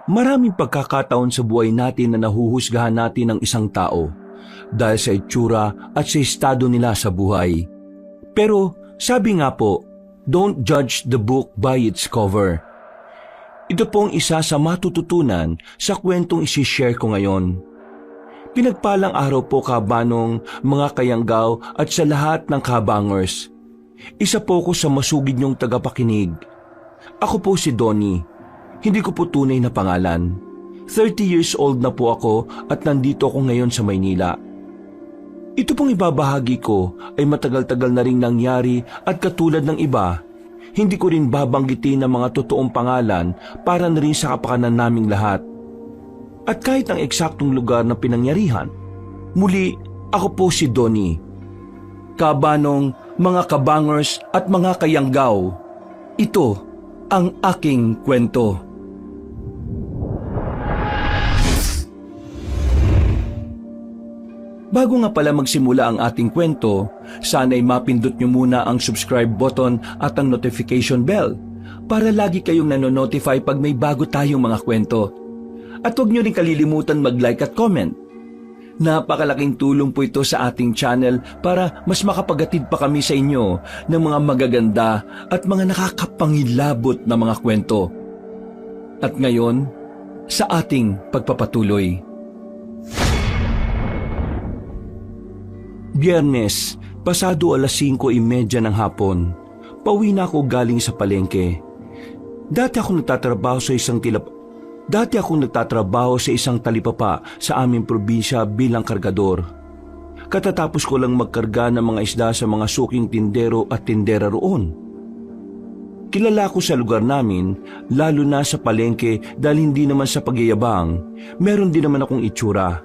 Maraming pagkakataon sa buhay natin na nahuhusgahan natin ang isang tao dahil sa itsura at sa estado nila sa buhay. Pero sabi nga po, don't judge the book by its cover. Ito pong isa sa matututunan sa kwentong isishare ko ngayon. Pinagpalang araw po kabanong, mga kayanggaw at sa lahat ng kabangers. Isa po ko sa masugid niyong tagapakinig. Ako po si Donnie. Hindi ko po tunay na pangalan. 30 years old na po ako at nandito ako ngayon sa Maynila. Ito pong ibabahagi ko ay matagal-tagal na ring nangyari at katulad ng iba, hindi ko rin babanggitin ang mga totoong pangalan para na rin sa kapakanan naming lahat. At kahit ang eksaktong lugar na pinangyarihan, muli ako po si Donnie. Kabanong, mga kabangers at mga kayanggaw, ito ang aking kwento. Bago nga pala magsimula ang ating kwento, sana'y mapindot nyo muna ang subscribe button at ang notification bell para lagi kayong nanonotify pag may bago tayong mga kwento. At huwag nyo rin kalilimutan mag-like at comment. Napakalaking tulong po ito sa ating channel para mas makapagatid pa kami sa inyo ng mga magaganda at mga nakakapangilabot na mga kwento. At ngayon, sa ating pagpapatuloy. Biyernes, pasado 5:30 ng hapon, pauwi na ako galing sa palengke. Dati akong nagtatrabaho sa isang talipapa sa aming probinsya bilang kargador. Katatapos ko lang magkarga ng mga isda sa mga suking tindero at tindera roon. Kilala ko sa lugar namin, lalo na sa palengke dahil hindi naman sa pagyayabang, meron din naman akong itsura.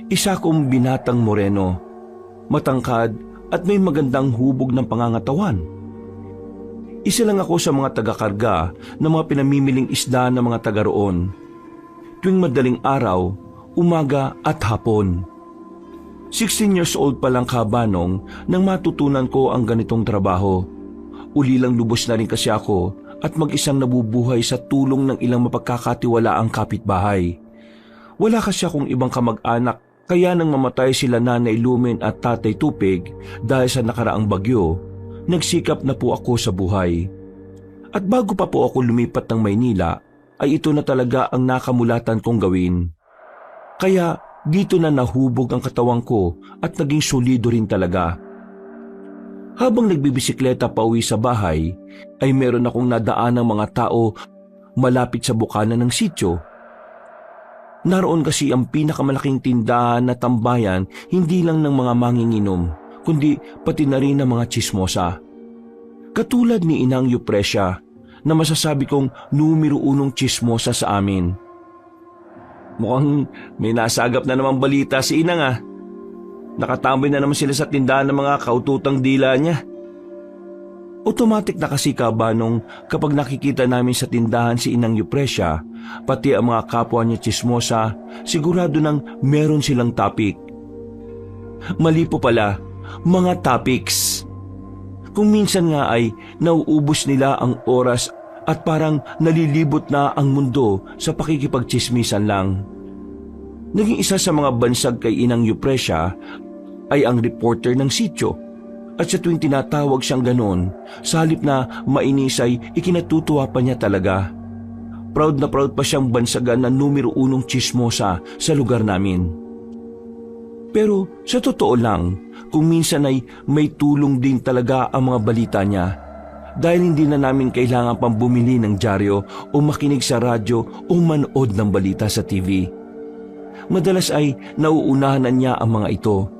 Isa akong binatang moreno, matangkad at may magandang hubog ng pangangatawan. Isa lang ako sa mga taga-karga ng mga pinamimiling isda ng mga taga roon. Tuwing madaling araw, umaga at hapon. 16 years old pa lang kabanong nang matutunan ko ang ganitong trabaho. Ulilang lubos na rin kasi ako at mag-isang nabubuhay sa tulong ng ilang mapagkakatiwalaang kapitbahay. Wala kasi akong ibang kamag-anak kaya nang mamatay sila Nanay Lumen at Tatay Tupig dahil sa nakaraang bagyo, nagsikap na po ako sa buhay. At bago pa po ako lumipat ng Maynila, ay ito na talaga ang nakamulatan kong gawin. Kaya dito na nahubog ang katawan ko at naging solido rin talaga. Habang nagbibisikleta pa uwi sa bahay, ay meron akong nadaan ng mga tao malapit sa bukana ng sityo. Naroon kasi ang pinakamalaking tindahan na tambayan hindi lang ng mga manginginom, kundi pati na rin ng mga tsismosa. Katulad ni Inang Yupresya na masasabi kong numero 1 tsismosa sa amin. Mukhang may nasagap na namang balita si Inang ah. Nakatambay na naman sila sa tindahan ng mga kaututang dila niya. Automatic na kasi kabanong kapag nakikita namin sa tindahan si Inang Yupresya, pati ang mga kapwa niya tsismosa, sigurado nang meron silang topic. Mali po pala, mga topics. Kung minsan nga ay nauubos nila ang oras at parang nalilibot na ang mundo sa pakikipagtsismisan lang. Naging isa sa mga bansag kay Inang Yupresya ay ang reporter ng sityo. At sa tuwing tinatawag siyang ganon, sa halip na mainis ay ikinatutuwa pa niya talaga. Proud na proud pa siyang bansagan na numero 1 tsismosa sa lugar namin. Pero sa totoo lang, kung minsan ay may tulong din talaga ang mga balita niya. Dahil hindi na namin kailangan pang bumili ng dyaryo o makinig sa radyo o manood ng balita sa TV. Madalas ay nauunahan na niya ang mga ito.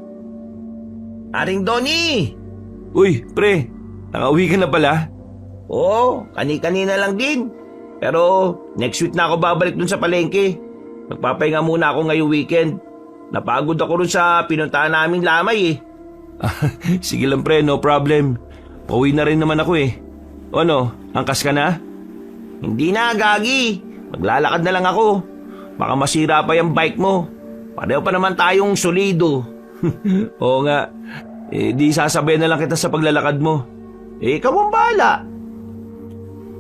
Aring Donnie! Uy, pre, nakauwi ka na pala? Oo, kani-kanina lang din. Pero next week na ako babalik dun sa palengke. Magpapahinga muna ako ngayong weekend. Napagod ako rin sa pinuntahan naming lamay eh. Sige lang pre, no problem. Pauwi na rin naman ako eh. O ano, angkas ka na? Hindi na, Gagi. Maglalakad na lang ako. Baka masira pa yung bike mo. Pareho pa naman tayong solido. Oo nga. Di sasabay na lang kita sa paglalakad mo. Ikaw ang bahala.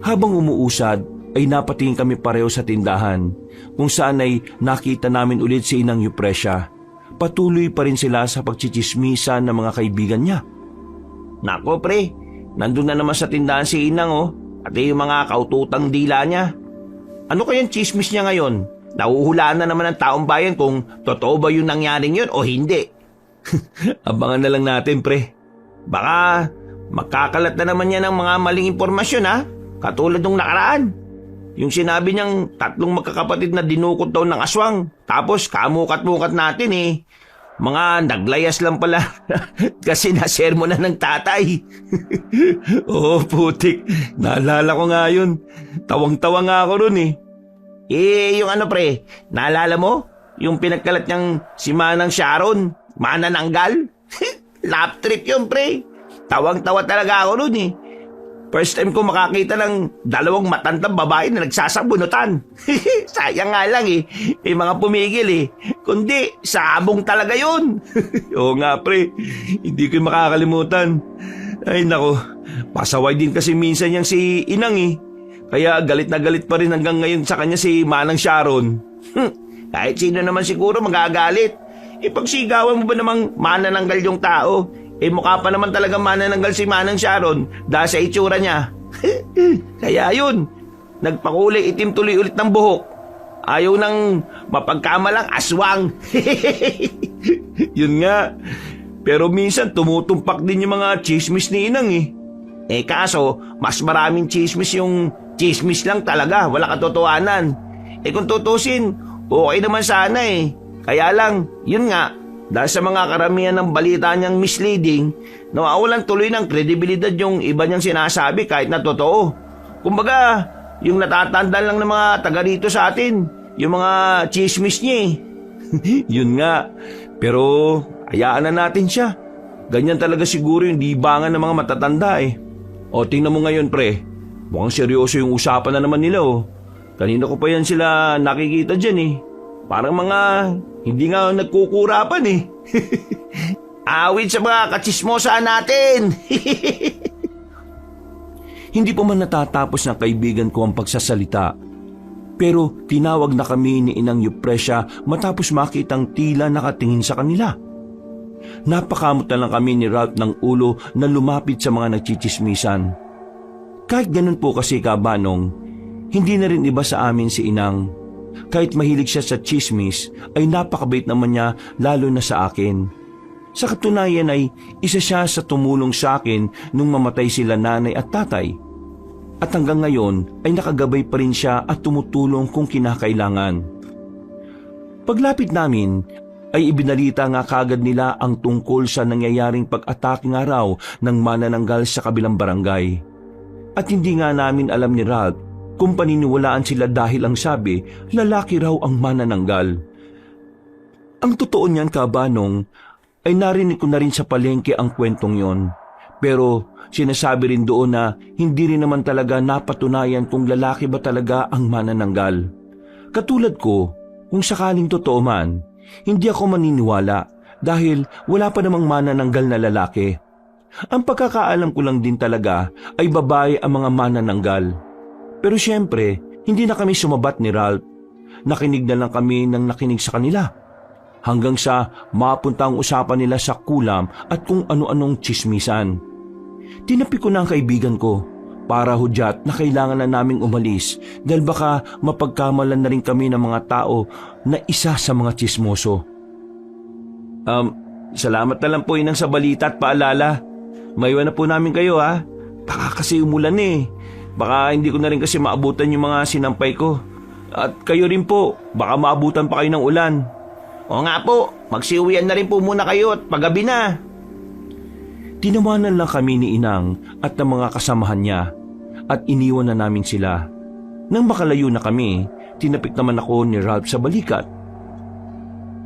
Habang umuusad, ay napatingin kami pareho sa tindahan kung saan ay nakita namin ulit si Inang Eupresia. Patuloy pa rin sila sa pagchichismisa ng mga kaibigan niya. Nako pre, nandun na naman sa tindahan si Inang oh. At yung mga kaututang dila niya. Ano kayang chismis niya ngayon? Nahuhulaan na naman ng taong bayan kung totoo ba yung nangyaring yun o hindi. Abangan na lang natin, pre. Baka magkakalat na naman yan ng mga maling impormasyon ha. Katulad nung nakaraan. Yung sinabi niyang 3 magkakapatid na dinukot daw ng aswang. Tapos kamukat-mukat natin eh. Mga naglayas lang pala kasi nasermo na ng tatay. Oo, putik. Naalala ko nga yun. Tawang-tawa nga ako ron eh. Yung ano pre, naalala mo? Yung pinagkalat niyang si Manang Sharon, manananggal? Lap trip yun pre. Tawang-tawa talaga ako ron eh. First time ko makakita ng 2 matandang babae na nagsasabunutan. Sayang nga lang eh. May mga pumigil eh. Kundi, sabong talaga yun. Oo nga pre, hindi ko makakalimutan. Ay nako, pasaway din kasi minsan yang si Inang eh. Kaya galit na galit pa rin hanggang ngayon sa kanya si Manang Sharon. Kahit sino naman siguro magagalit. Ipagsigawan mo ba namang manananggal yung tao? Mukha pa naman talaga manananggal si Manang Sharon dahil sa itsura niya. Kaya yun, nagpakulay itim tuloy ulit ng buhok. Ayaw nang mapagkamalang aswang. Yun nga. Pero minsan tumutumpak din yung mga chismis ni Inang eh. Kaso, mas maraming chismis yung chismis lang talaga. Wala katotohanan. Kung tutusin, okay naman sana eh. Kaya lang, yun nga, dahil sa mga karamihan ng balita niyang misleading, nawawalan tuloy ng kredibilidad yung iba niyang sinasabi kahit na totoo. Kumbaga, yung natatandaan lang ng mga taga rito sa atin, yung mga chismis niya eh. Yun nga, pero hayaan na natin siya. Ganyan talaga siguro yung libangan ng mga matatanda eh. O tingnan mo ngayon pre, mukhang seryoso yung usapan na naman nila oh. Kanina ko pa yan sila nakikita dyan eh. Parang mga hindi nga nagkukurapan eh. Awit sa mga katsismosa natin. Hindi pa man natatapos ng kaibigan ko ang pagsasalita. Pero tinawag na kami ni Inang Eupresia matapos makitang tila nakatingin sa kanila. Napakamot na lang kami ni Ralph ng ulo na lumapit sa mga nagchichismisan. Kahit ganun po kasi kabanong, hindi na rin iba sa amin si Inang. Kahit mahilig siya sa chismis, ay napakabait naman niya lalo na sa akin. Sa katunayan ay isa siya sa tumulong sa akin nung mamatay sila nanay at tatay. At hanggang ngayon ay nakagabay pa rin siya at tumutulong kung kinakailangan. Paglapit namin, ay ibinalita nga kagad nila ang tungkol sa nangyayaring pag-atake nga raw ng manananggal sa kabilang barangay. At hindi nga namin alam ni Ralph kung paniniwalaan sila dahil ang sabi, lalaki raw ang manananggal. Ang totoo niyan kabanong, ay narinig ko na rin sa palengke ang kwentong yon. Pero sinasabi rin doon na hindi rin naman talaga napatunayan kung lalaki ba talaga ang manananggal. Katulad ko, kung sakaling totoo man, hindi ako maniniwala dahil wala pa namang manananggal na lalaki. Ang pagkakaalam ko lang din talaga ay babae ang mga manananggal. Pero siyempre, hindi na kami sumabat ni Ralph. Nakinig na lang kami ng nakinig sa kanila. Hanggang sa mapunta ang usapan nila sa kulam at kung ano-anong chismisan. Tinapi ko na ang kaibigan ko para hudyat na kailangan na naming umalis dahil baka mapagkamalan na rin kami ng mga tao na isa sa mga chismoso. Salamat na lang po Inang sa balita at paalala. Maiwan na po namin kayo ha. Baka kasi umulan eh. Baka hindi ko na rin kasi maabutan yung mga sinampay ko. At kayo rin po, baka maabutan pa kayo ng ulan. O nga po, magsiuwian na rin po muna kayo at paggabi na. Tinawanan lang kami ni Inang at ng mga kasamahan niya at iniwan na namin sila. Nang makalayo na kami, tinapik naman ako ni Ralph sa balikat.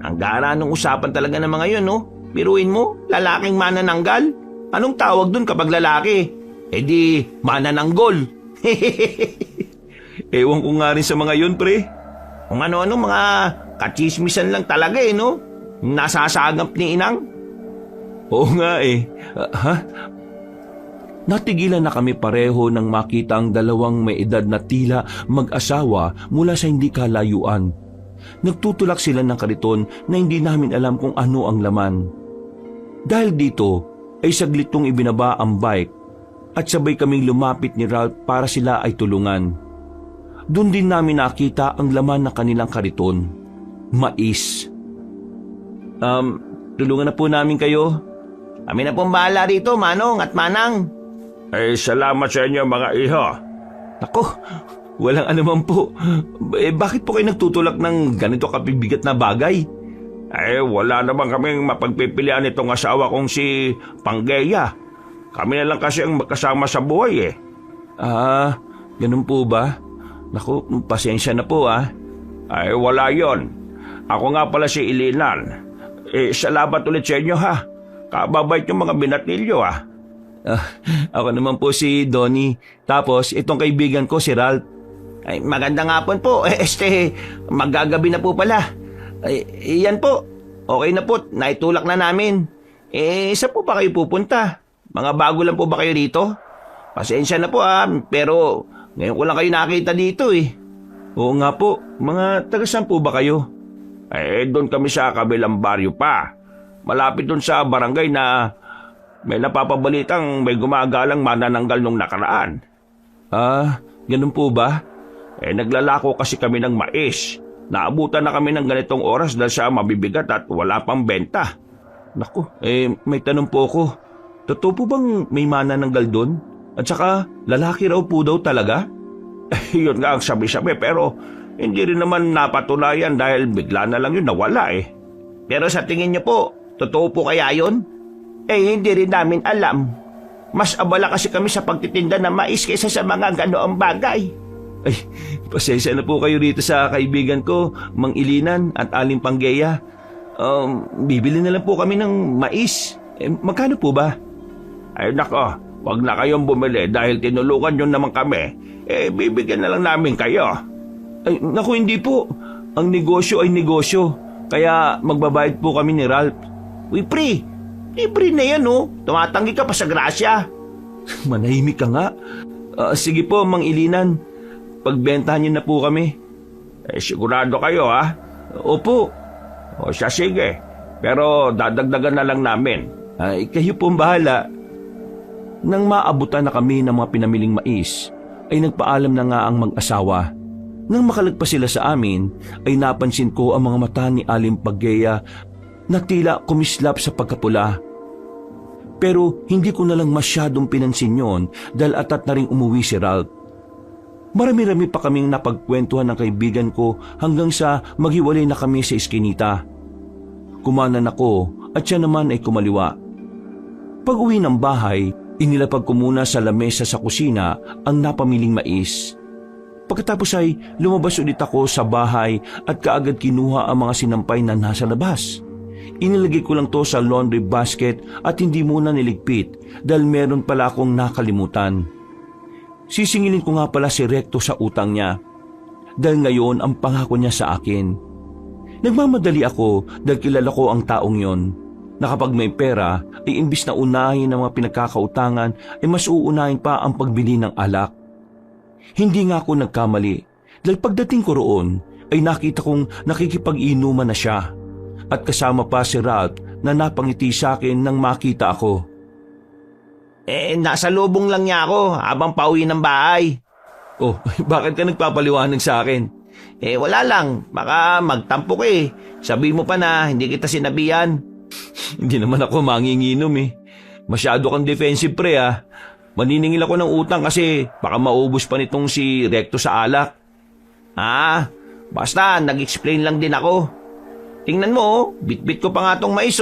Ang gara ng usapan talaga ng mga yun, no? Biruin mo, lalaking manananggal? Anong tawag dun kapag lalaki? Di manananggol. Ewan ko nga rin sa mga yun, pre. Kung ano-ano mga kachismisan lang talaga no? Nasasagap ni Inang. Oo nga eh. Natigilan na kami pareho nang makita ang dalawang may edad na tila mag-asawa mula sa hindi kalayuan. Nagtutulak sila ng kariton na hindi namin alam kung ano ang laman. Dahil dito ay saglit kong ibinaba ang bike at sabay kaming lumapit ni Ralph para sila ay tulungan. Doon din namin nakita ang laman ng kanilang kariton. Mais. Tulungan na po namin kayo. Kami na pong bahala rito, Manong at Manang. Salamat sa inyo mga iho. Ako, walang anuman po. Bakit po kayo nagtutulak ng ganito kapibigat na bagay? Wala naman kaming mapagpipilian itong asawa kong si Panggeya. Kami na lang kasi ang magkasama sa buhay Ganun po ba? Naku, pasensya na po Wala yon. Ako nga pala si Ilinan. Salamat ulit sa inyo ha. Kababait yung mga binatilyo Ako naman po si Donnie. Tapos itong kaibigan ko si Ralph. Magandang hapon po. Magagabi na po pala. Yan po. Okay na po. Naitulak na namin. Saan po ba kayo pupunta? Mga bago lang po ba kayo rito? Pasensya na po pero ngayon ko lang kayo nakita dito Oo nga po. Mga taga saan po ba kayo? Doon kami sa kabilang baryo pa. Malapit doon sa barangay na may napapabalitang may gumagalang manananggal nung nakaraan. Ganun po ba? Naglalako kasi kami ng mais. Naabutan na kami ng ganitong oras dahil sa mabibigat at wala pang benta. Naku, may tanong po ako. Totoo po bang may manananggal doon? At saka, lalaki raw po daw talaga? Yun nga ang sabi-sabi pero hindi rin naman napatunayan dahil bigla na lang yun nawala Pero sa tingin niyo po, totoo po kaya yun? Hindi rin namin alam. Mas abala kasi kami sa pagtitinda ng mais kaysa sa mga ganoong bagay. Pasensya na po kayo rito sa kaibigan ko, Mang Ilinan at Aling Panggeya. Bibili na lang po kami ng mais. Magkano po ba? Nako, wag na kayong bumili dahil tinulungan nyo naman kami. Bibigyan na lang namin kayo. Naku, hindi po. Ang negosyo ay negosyo. Kaya magbabayad po kami ni Ralph. Uy, pre! Libre na yan, Tumatanggi ka pa sa grasya. Manahimik ka nga. Sige po, Mang Ilinan. Pagbentahan niyo na po kami. Sigurado kayo, Opo. O siya, sige. Pero dadagdagan na lang namin. Kayo po ang bahala. Nang maabutan na kami ng mga pinamiling mais, ay nagpaalam na nga ang mag-asawa. Nang makalagpas sila sa amin, ay napansin ko ang mga mata ni Aling Panggeya na tila kumislap sa pagkapula. Pero hindi ko na lang masyadong pinansin yon dahil atat na rin umuwi si Ralph. Marami-rami pa kaming napagkwentuhan ng kaibigan ko hanggang sa maghiwalay na kami sa iskinita. Kumanan ako at siya naman ay kumaliwa. Pag-uwi ng bahay, inilapag ko muna sa lamesa sa kusina ang napamiling mais. Pagkatapos ay lumabas ulit ako sa bahay at kaagad kinuha ang mga sinampay na nasa labas. Inilagay ko lang to sa laundry basket at hindi muna niligpit dahil meron pala akong nakalimutan. Sisingilin ko nga pala si Recto sa utang niya dahil ngayon ang pangako niya sa akin. Nagmamadali ako dahil kilala ko ang taong yon na kapag may pera ay imbis na unahin ang mga pinagkakautangan ay mas uunahin pa ang pagbili ng alak. Hindi nga ako nagkamali dahil pagdating ko roon ay nakita kong nakikipag-inuman na siya. At kasama pa si Ralph na napangiti sa akin nang makita ako. Nasa lubong lang niya ako habang pauwi ng bahay. Oh, bakit ka nagpapaliwanag sa akin? Wala lang. Baka magtampo ka Sabi mo pa na hindi kita sinabihan. Hindi naman ako manginginom Masyado kang defensive pre Maniningil ako ng utang kasi baka maubos pa nitong si Recto sa alak. Basta nag-explain lang din ako. Tingnan mo, bitbit ko pa nga tong mais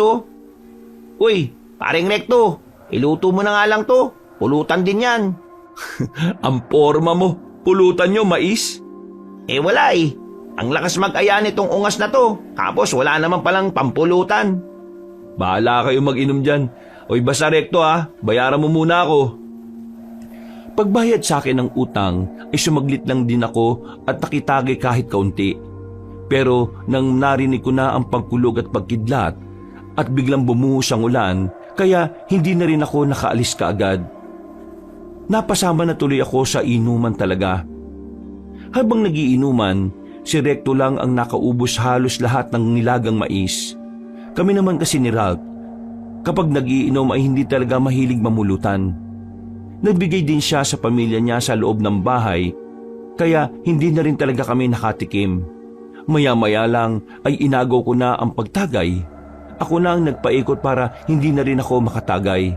Uy, paring Recto, iluto mo na nga lang to. Pulutan din yan. Ang forma mo, pulutan nyo mais? Wala Ang lakas mag-aya nitong ungas na to. Tapos wala naman palang pampulutan. Bahala kayo mag-inom dyan. Oy, basta Recto bayaran mo muna ako. Pagbayad sa akin ng utang ay sumaglit lang din ako at nakitagay kahit kaunti. Pero nang narinig ko na ang pagkulog at pagkidlat at biglang bumuhos ang ulan, kaya hindi na rin ako nakaalis kaagad. Napasama na tuloy ako sa inuman talaga. Habang nagiinuman, si Recto lang ang nakaubos halos lahat ng nilagang mais. Kami naman kasi ni Ralph, kapag nagiinom ay hindi talaga mahilig mamulutan. Nagbigay din siya sa pamilya niya sa loob ng bahay, kaya hindi na rin talaga kami nakatikim. Maya-maya lang ay inagaw ko na ang pagtagay. Ako na ang nagpaikot para hindi na rin ako makatagay.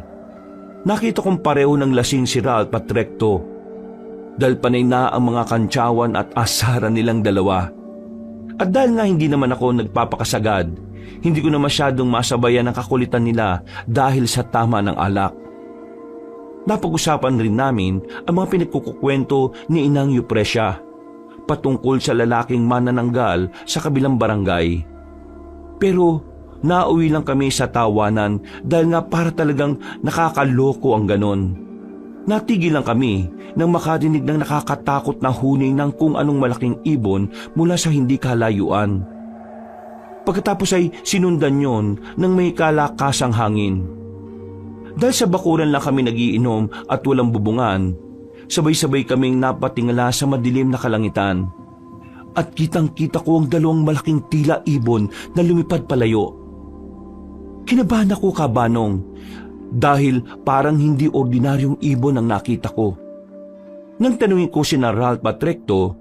Nakita kong pareho ng lasing si Ralph at Recto. Dahil panay na ang mga kantsawan at asaran nilang dalawa. At dahil nga hindi naman ako nagpapakasagad, hindi ko na masyadong masabayan ang kakulitan nila dahil sa tama ng alak. Napag-usapan rin namin ang mga pinagkukukwento ni Inang Yupresya patungkol sa lalaking manananggal sa kabilang barangay. Pero nauwi lang kami sa tawanan dahil nga para talagang nakakaloko ang ganon. Natigil lang kami nang makadinig ng nakakatakot na huning ng kung anong malaking ibon mula sa hindi kalayuan. Pagkatapos ay sinundan yon ng may kalakasang hangin. Dahil sa bakuran lang kami nagiinom at walang bubungan, sabay-sabay kaming napatingala sa madilim na kalangitan. At kitang-kita ko ang dalawang malaking tila ibon na lumipad palayo. Kinabahan ako, Kabanong, dahil parang hindi ordinaryong ibon ang nakita ko. Nang tanungin ko sina Ralph at Recto,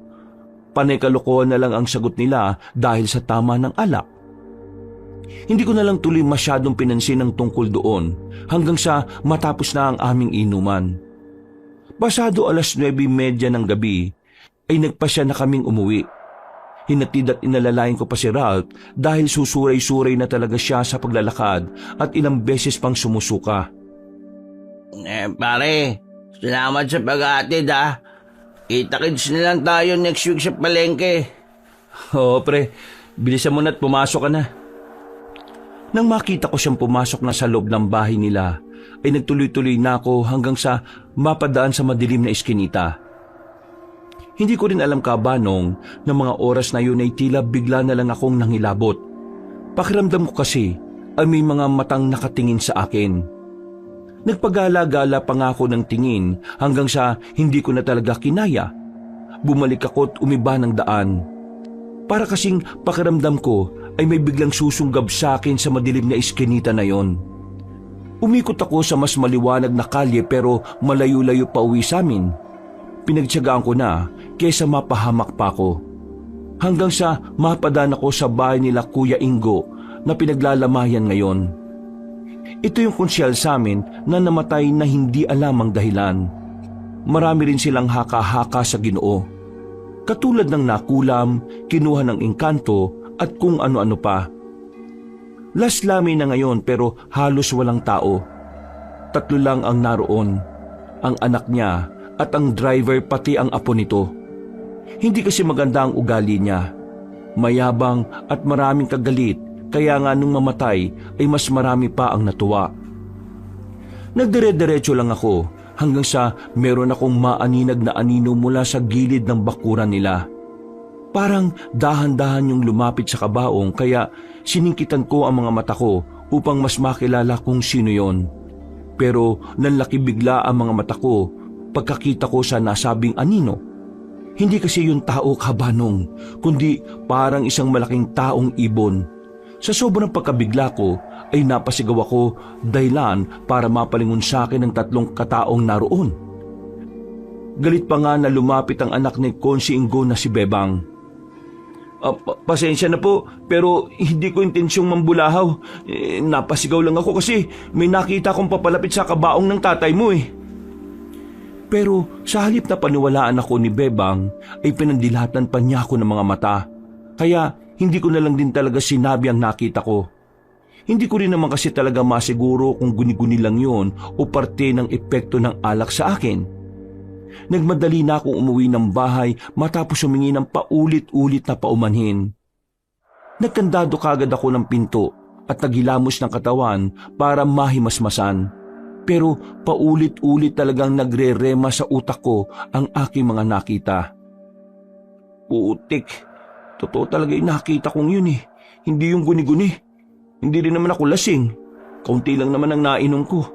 panay kalokohan na lang ang sagot nila dahil sa tama ng alak. Hindi ko na lang tuloy masyadong pinansin ang tungkol doon hanggang sa matapos na ang aming inuman. Pasado 9:30 ng gabi ay nagpasya na kaming umuwi. Hinatid at inalalayan ko pa si Ralph dahil susuray-suray na talaga siya sa paglalakad at ilang beses pang sumusuka. Pare, salamat sa pag-aatid ha. Kita-kits na lang tayo next week sa palengke. Oo pre, bilisan mo na't pumasok ka na. Nang makita ko siyang pumasok na sa loob ng bahay nila, ay nagtuloy-tuloy na ako hanggang sa mapadaan sa madilim na iskinita. Hindi ko rin alam, Kabanong, na mga oras na yun ay tila bigla na lang akong nangilabot. Pakiramdam ko kasi ay may mga matang nakatingin sa akin. Nagpagala-gala pa nga ako ng tingin hanggang sa hindi ko na talaga kinaya. Bumalik ako at umiba ng daan. Para kasing pakiramdam ko ay may biglang susunggab sa akin sa madilim na iskinita na yon. Umikot ako sa mas maliwanag na kalye pero malayo-layo pa uwi sa amin. Pinagtiyagaan ko na kaysa mapahamak pa ako. Hanggang sa mapadaan ako sa bahay nila Kuya Ingo na pinaglalamayan ngayon. Ito yung konsyal sa amin na namatay na hindi alam ang dahilan. Marami rin silang haka-haka sa Ginoo. Katulad ng nakulam, kinuha ng engkanto at kung ano-ano pa. Laslami na ngayon pero halos walang tao. 3 lang ang naroon. Ang anak niya at ang driver pati ang apo nito. Hindi kasi maganda ang ugali niya. Mayabang at maraming kagalit kaya nga nung mamatay ay mas marami pa ang natuwa. Nagdire-diretso lang ako hanggang sa meron akong maaninag na anino mula sa gilid ng bakuran nila. Parang dahan-dahan yung lumapit sa kabaong kaya siningkitan ko ang mga mata ko upang mas makilala kung sino yon. Pero nanlaki bigla ang mga mata ko pagkakita ko sa nasabing anino. Hindi kasi yung tao, Kabanong, kundi parang isang malaking taong ibon. Sa sobrang pagkabigla ko ay napasigaw ako dahilan para mapalingon sa akin ng 3 kataong naroon. Galit pa nga na lumapit ang anak ni Konsi Ingo na si Bebang. Pasensya na po, pero hindi ko intensyong mambulahaw. Napasigaw lang ako kasi may nakita kong papalapit sa kabaong ng tatay mo eh. Pero sa halip na paniwalaan ako ni Bebang ay pinandilatan pa niya ako ng mga mata. Kaya hindi ko na lang din talaga sinabi ang nakita ko. Hindi ko rin naman kasi talaga masiguro kung guni-guni lang yon o parte ng epekto ng alak sa akin. Nagmadali na akong umuwi ng bahay matapos humingi ng paulit-ulit na paumanhin. Nagkandado kagad ako ng pinto at naghilamos ng katawan para mahimasmasan. Pero paulit-ulit talagang nagre-rema sa utak ko ang aking mga nakita. Putik, totoo talaga yung nakita kong yun eh. Hindi yung guni-guni. Hindi rin naman ako lasing. Kaunti lang naman ang nainom ko.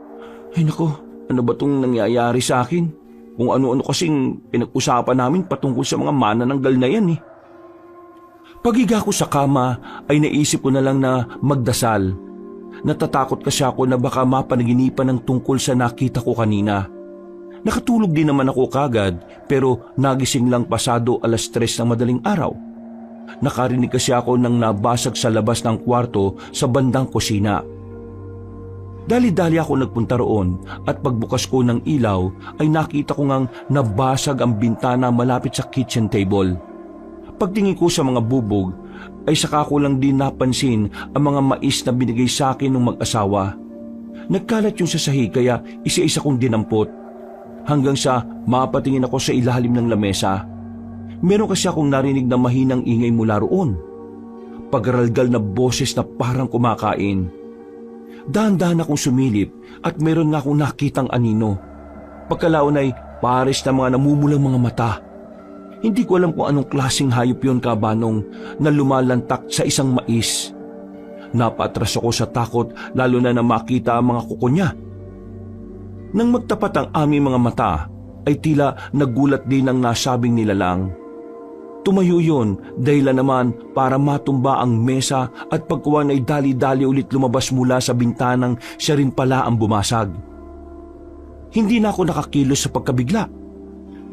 Ay nako, ano ba tong nangyayari sa akin? Kung ano-ano kasing pinag-usapan namin patungkol sa mga manananggal na yan eh. Paghiga ko sa kama ay naisip ko na lang na magdasal. Natatakot kasi ako na baka mapanaginipan ng tungkol sa nakita ko kanina. Nakatulog din naman ako kagad pero nagising lang pasado 3:00 ng madaling araw. Nakarinig kasi ako ng nabasag sa labas ng kwarto sa bandang kusina. Dali-dali ako nagpunta roon at pagbukas ko ng ilaw ay nakita ko ngang nabasag ang bintana malapit sa kitchen table. Pagtingin ko sa mga bubog ay saka ko lang din napansin ang mga mais na binigay sa akin ng mag-asawa. Nagkalat yung sa sahig kaya isa-isa kong dinampot. Hanggang sa mapatingin ako sa ilalim ng lamesa. Meron kasi akong narinig na mahinang ingay mula roon. Pagaralgal na boses na parang kumakain. Dahan-dahan akong sumilip at meron nga akong nakitang anino. Pagkalaon ay pares na mga namumulang mga mata. Hindi ko alam kung anong klaseng hayop yon kabanong na lumalantak sa isang mais. Napatras ako sa takot lalo na makita ang mga kuko niya. Nang magtapat ang aming mga mata, ay tila nagulat din ang nasabing nilalang. Tumayo yun dahilan naman para matumba ang mesa at pagkuhan ay dali-dali ulit lumabas mula sa bintanang siya rin pala ang bumasag. Hindi na ako nakakilos sa pagkabigla.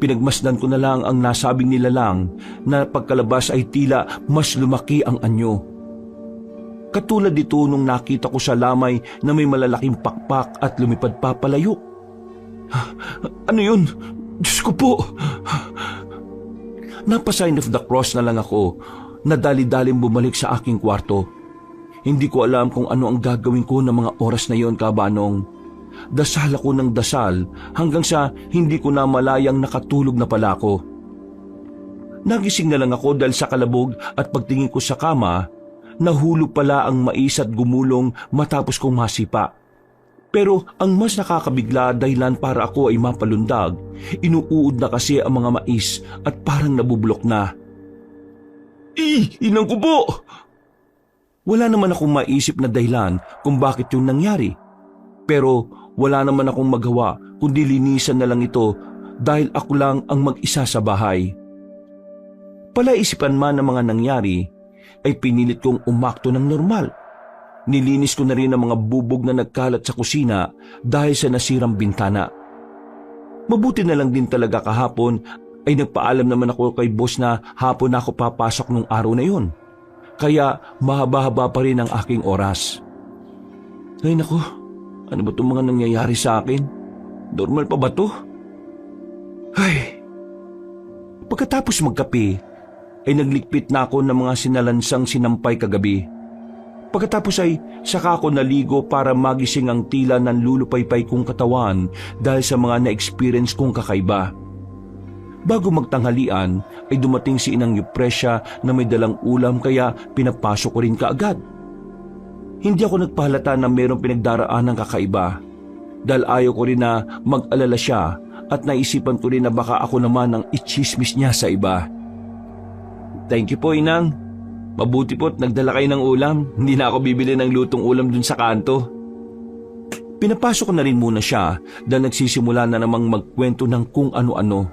Pinagmasdan ko na lang ang nasabing nilalang na pagkalabas ay tila mas lumaki ang anyo. Katulad dito nung nakita ko sa lamay na may malalaking pakpak at lumipad papalayo. Ano yun? Diyos ko po! Napa-sign of the cross na lang ako na dali-daling bumalik sa aking kwarto. Hindi ko alam kung ano ang gagawin ko ng mga oras na yon kabanong. Dasal ako ng dasal hanggang sa hindi ko na malayang nakatulog na pala ako. Nagising na lang ako dahil sa kalabog at pagtingin ko sa kama, nahulog pala ang mais at gumulong matapos kong masipa. Pero ang mas nakakabigla dahilan para ako ay mapalundag, inuuod na kasi ang mga mais at parang nabubulok na. Inang ko po! Wala naman akong maisip na dahilan kung bakit yun nangyari. Pero wala naman akong magawa kundi linisan na lang ito dahil ako lang ang mag-isa sa bahay. Palaisipan man ng mga nangyari, ay pinilit kong umakto ng normal. Nilinis ko na rin ang mga bubog na nagkalat sa kusina dahil sa nasirang bintana. Mabuti na lang din talaga kahapon ay nagpaalam naman ako kay boss na hapon na ako papasok nung araw na yun. Kaya mahaba-haba pa rin ang aking oras. Ay naku, ano ba itong mga nangyayari sa akin? Normal pa ba to? Ay. Pagkatapos magkape, ay naglikpit na ako ng mga sinalansang sinampay kagabi. Pagkatapos ay saka ako naligo para magising ang tila ng lulupaypay kong katawan dahil sa mga na-experience kong kakaiba. Bago magtanghalian ay dumating si Inang Yupresya na may dalang ulam kaya pinapasok ko rin kaagad. Hindi ako nagpahalata na mayroong pinagdaraan ng kakaiba dahil ayaw ko rin na mag-alala siya at naisipan ko rin na baka ako naman ang ichismis niya sa iba. Thank you po, Inang. Mabuti po't nagdala kayo ng ulam. Hindi na ako bibili ng lutong ulam dun sa kanto. Pinapasok ko na rin muna siya dahil nagsisimula na namang magkwento ng kung ano-ano.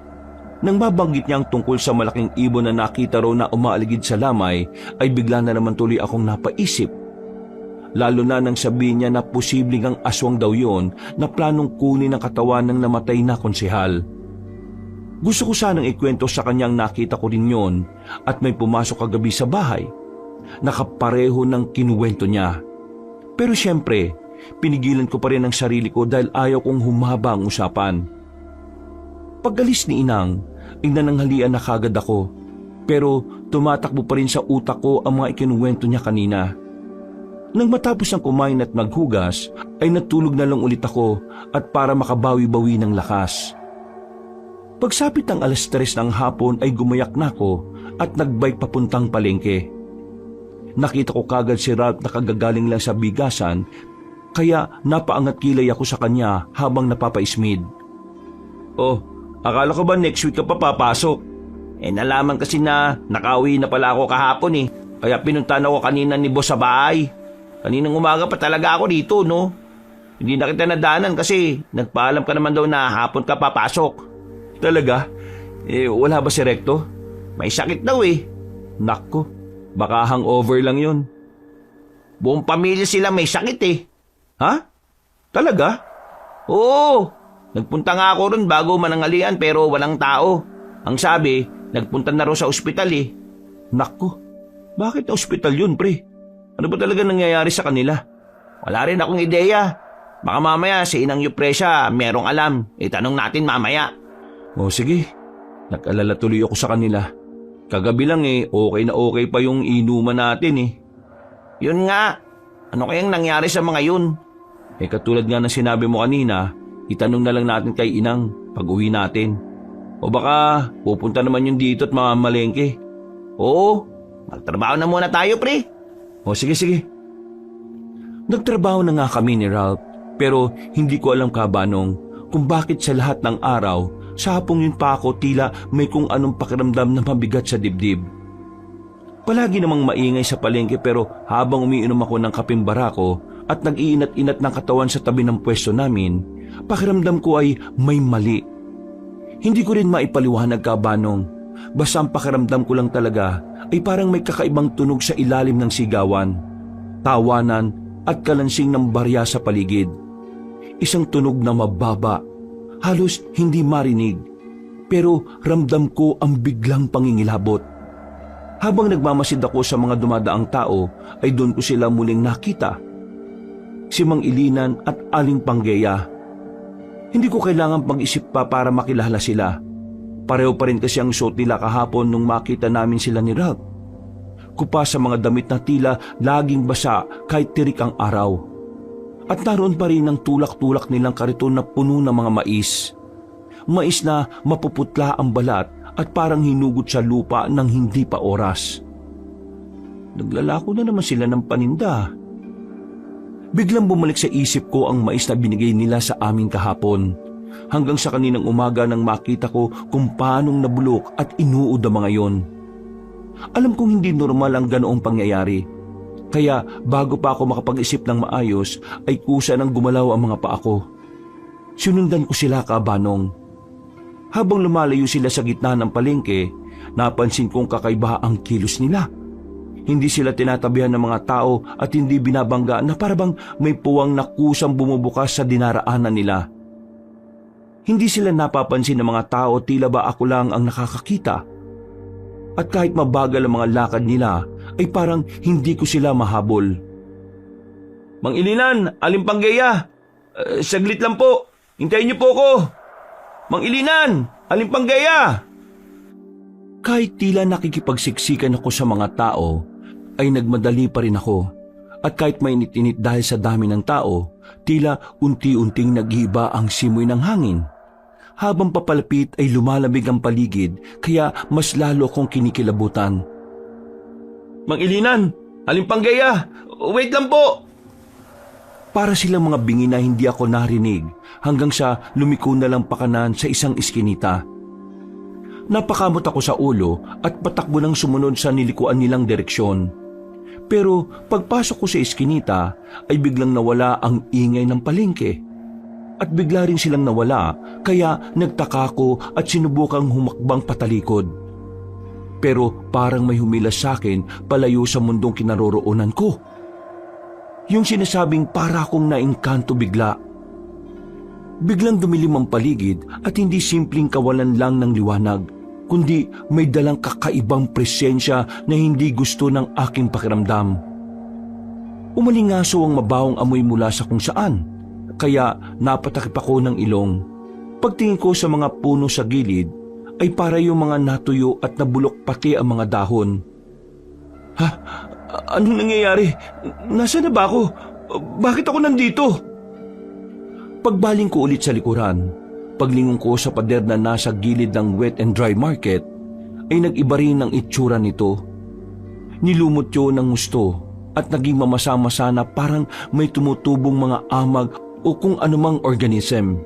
Nang mabanggit niya ang tungkol sa malaking ibon na nakita raw na umaaligid sa lamay, ay bigla na naman tuloy akong napaisip. Lalo na nang sabihin niya na posibleng ang aswang daw yon na planong kunin ang katawan ng namatay na konsehal. Gusto ko sanang ikwento sa kanyang nakita ko rin yon at may pumasok kagabi sa bahay. Nakapareho ng kinuwento niya. Pero siyempre, pinigilan ko pa rin ang sarili ko dahil ayaw kong humaba ang usapan. Pag-alis ni Inang, ay nananghalian na kagad ako. Pero tumatakbo pa rin sa utak ko ang mga ikinuwento niya kanina. Nang matapos ang kumain at maghugas, ay natulog na lang ulit ako at para makabawi-bawi ng lakas. Pagsapit ng 3:00 ng hapon ay gumayak na ako at nagbike papuntang palengke. Nakita ko kagad si Ralph na kagagaling lang sa bigasan kaya napaangat kilay ako sa kanya habang napapaismid. Oh, akala ko ba next week ka pa papasok? Nalaman kasi na nakauwi na pala ako kahapon kaya pinuntahan ako kanina ni boss sa bahay. Kaninang umaga pa talaga ako dito, no? Hindi na kita nadanan kasi nagpaalam ka naman daw na hapon ka papasok. Talaga? Wala ba si Recto? May sakit daw eh. Nako, baka hangover lang yun. Buong pamilya sila may sakit eh. Ha? Talaga? Oo, nagpunta nga ako ron bago manangalian pero walang tao. Ang sabi, nagpunta na raw sa ospital eh. Nako, bakit na ospital yun, pre? Ano ba talaga nangyayari sa kanila? Wala rin akong ideya. Baka mamaya si Inang Yupresya merong alam. Itanong natin mamaya. O sige, nag-alala tuloy ako sa kanila. Kagabi lang okay na okay pa yung inuman natin eh. Yun nga, ano kayang nangyari sa mga yun? Katulad nga ng sinabi mo kanina, itanong na lang natin kay Inang pag uwi natin. O baka pupunta naman yun dito at mamamalengke. Oo, magtrabaho na muna tayo pre. O sige. Nagtrabaho na nga kami ni Ralph pero hindi ko alam kabanong kung bakit sa lahat ng araw sa hapong yun pa ako tila may kung anong pakiramdam na mabigat sa dibdib. Palagi namang maingay sa palengke pero habang umiinom ako ng kapeng barako at nag-iinat-inat ng katawan sa tabi ng pwesto namin, pakiramdam ko ay may mali. Hindi ko rin maipaliwanag kabanong, basta ang pakiramdam ko lang talaga ay parang may kakaibang tunog sa ilalim ng sigawan, tawanan at kalansing ng barya sa paligid. Isang tunog na mababa, halos hindi marinig, pero ramdam ko ang biglang pangingilabot. Habang nagmamasid ako sa mga dumadaang tao, ay doon ko sila muling nakita. Si Mang Ilinan at Aling Panggeya. Hindi ko kailangan pag-isip pa para makilala sila. Pareho pa rin kasi ang suot nila kahapon nung makita namin sila ni Ralph. Kupa sa mga damit na tila laging basa kahit tirik ang araw. At naroon pa rin ang tulak-tulak nilang kariton na puno ng mga mais. Mais na mapuputla ang balat at parang hinugot sa lupa ng hindi pa oras. Naglalako na naman sila ng paninda. Biglang bumalik sa isip ko ang mais na binigay nila sa amin kahapon. Hanggang sa kaninang umaga nang makita ko kung paanong nabulok at inuod ang mga yon. Alam kong hindi normal ang ganoong pangyayari. Kaya bago pa ako makapag-isip ng maayos ay kusa nang gumalaw ang mga paa ko. Sinundan ko sila kabanong. Habang lumalayo sila sa gitna ng palengke, napansin kong kakaiba ang kilos nila. Hindi sila tinatabihan ng mga tao at hindi binabangga na parabang may puwang na kusang bumubukas sa dinaraanan nila. Hindi sila napapansin ng mga tao, tila ba ako lang ang nakakakita. At kahit mabagal ang mga lakad nila, ay parang hindi ko sila mahabol. Mang Ilinan, Aling Panggeya, saglit lang po, hintayin niyo po ko. Mang Ilinan, Aling Panggeya! Kahit tila nakikipagsiksikan ako sa mga tao, ay nagmadali pa rin ako. At kahit mainit-init dahil sa dami ng tao, tila unti-unting nag-iiba ang simoy ng hangin. Habang papalapit ay lumalamig ang paligid, kaya mas lalo akong kinikilabutan. Mang Ilinan, Aling Panggeya, wait lang po! Para silang mga bingi na hindi ako narinig hanggang sa lumiko na lang pakanan sa isang iskinita. Napakamot ako sa ulo at patakbo nang sumunod sa nilikuan nilang direksyon. Pero pagpasok ko sa iskinita ay biglang nawala ang ingay ng palengke. At bigla rin silang nawala kaya nagtaka ko at sinubukang humakbang patalikod. Pero parang may humilas sa akin palayo sa mundong kinaroroonan ko. Yung sinasabing para akong naengkanto bigla. Biglang dumilim ang paligid at hindi simpleng kawalan lang ng liwanag, kundi may dalang kakaibang presensya na hindi gusto ng aking pakiramdam. Umalingaso ang mabawang amoy mula sa kung saan, kaya napatakip ako ng ilong. Pagtingin ko sa mga puno sa gilid, ay para yung mga natuyo at nabulok pati ang mga dahon. Ha? Anong nangyayari? Nasaan na ba ako? Bakit ako nandito? Pagbaling ko ulit sa likuran, paglingon ko sa pader na nasa gilid ng wet and dry market, ay nag-iba rin ang itsura nito. Nilumot yun ng gusto at naging mamasa-masa na parang may tumutubong mga amag o kung anumang organism.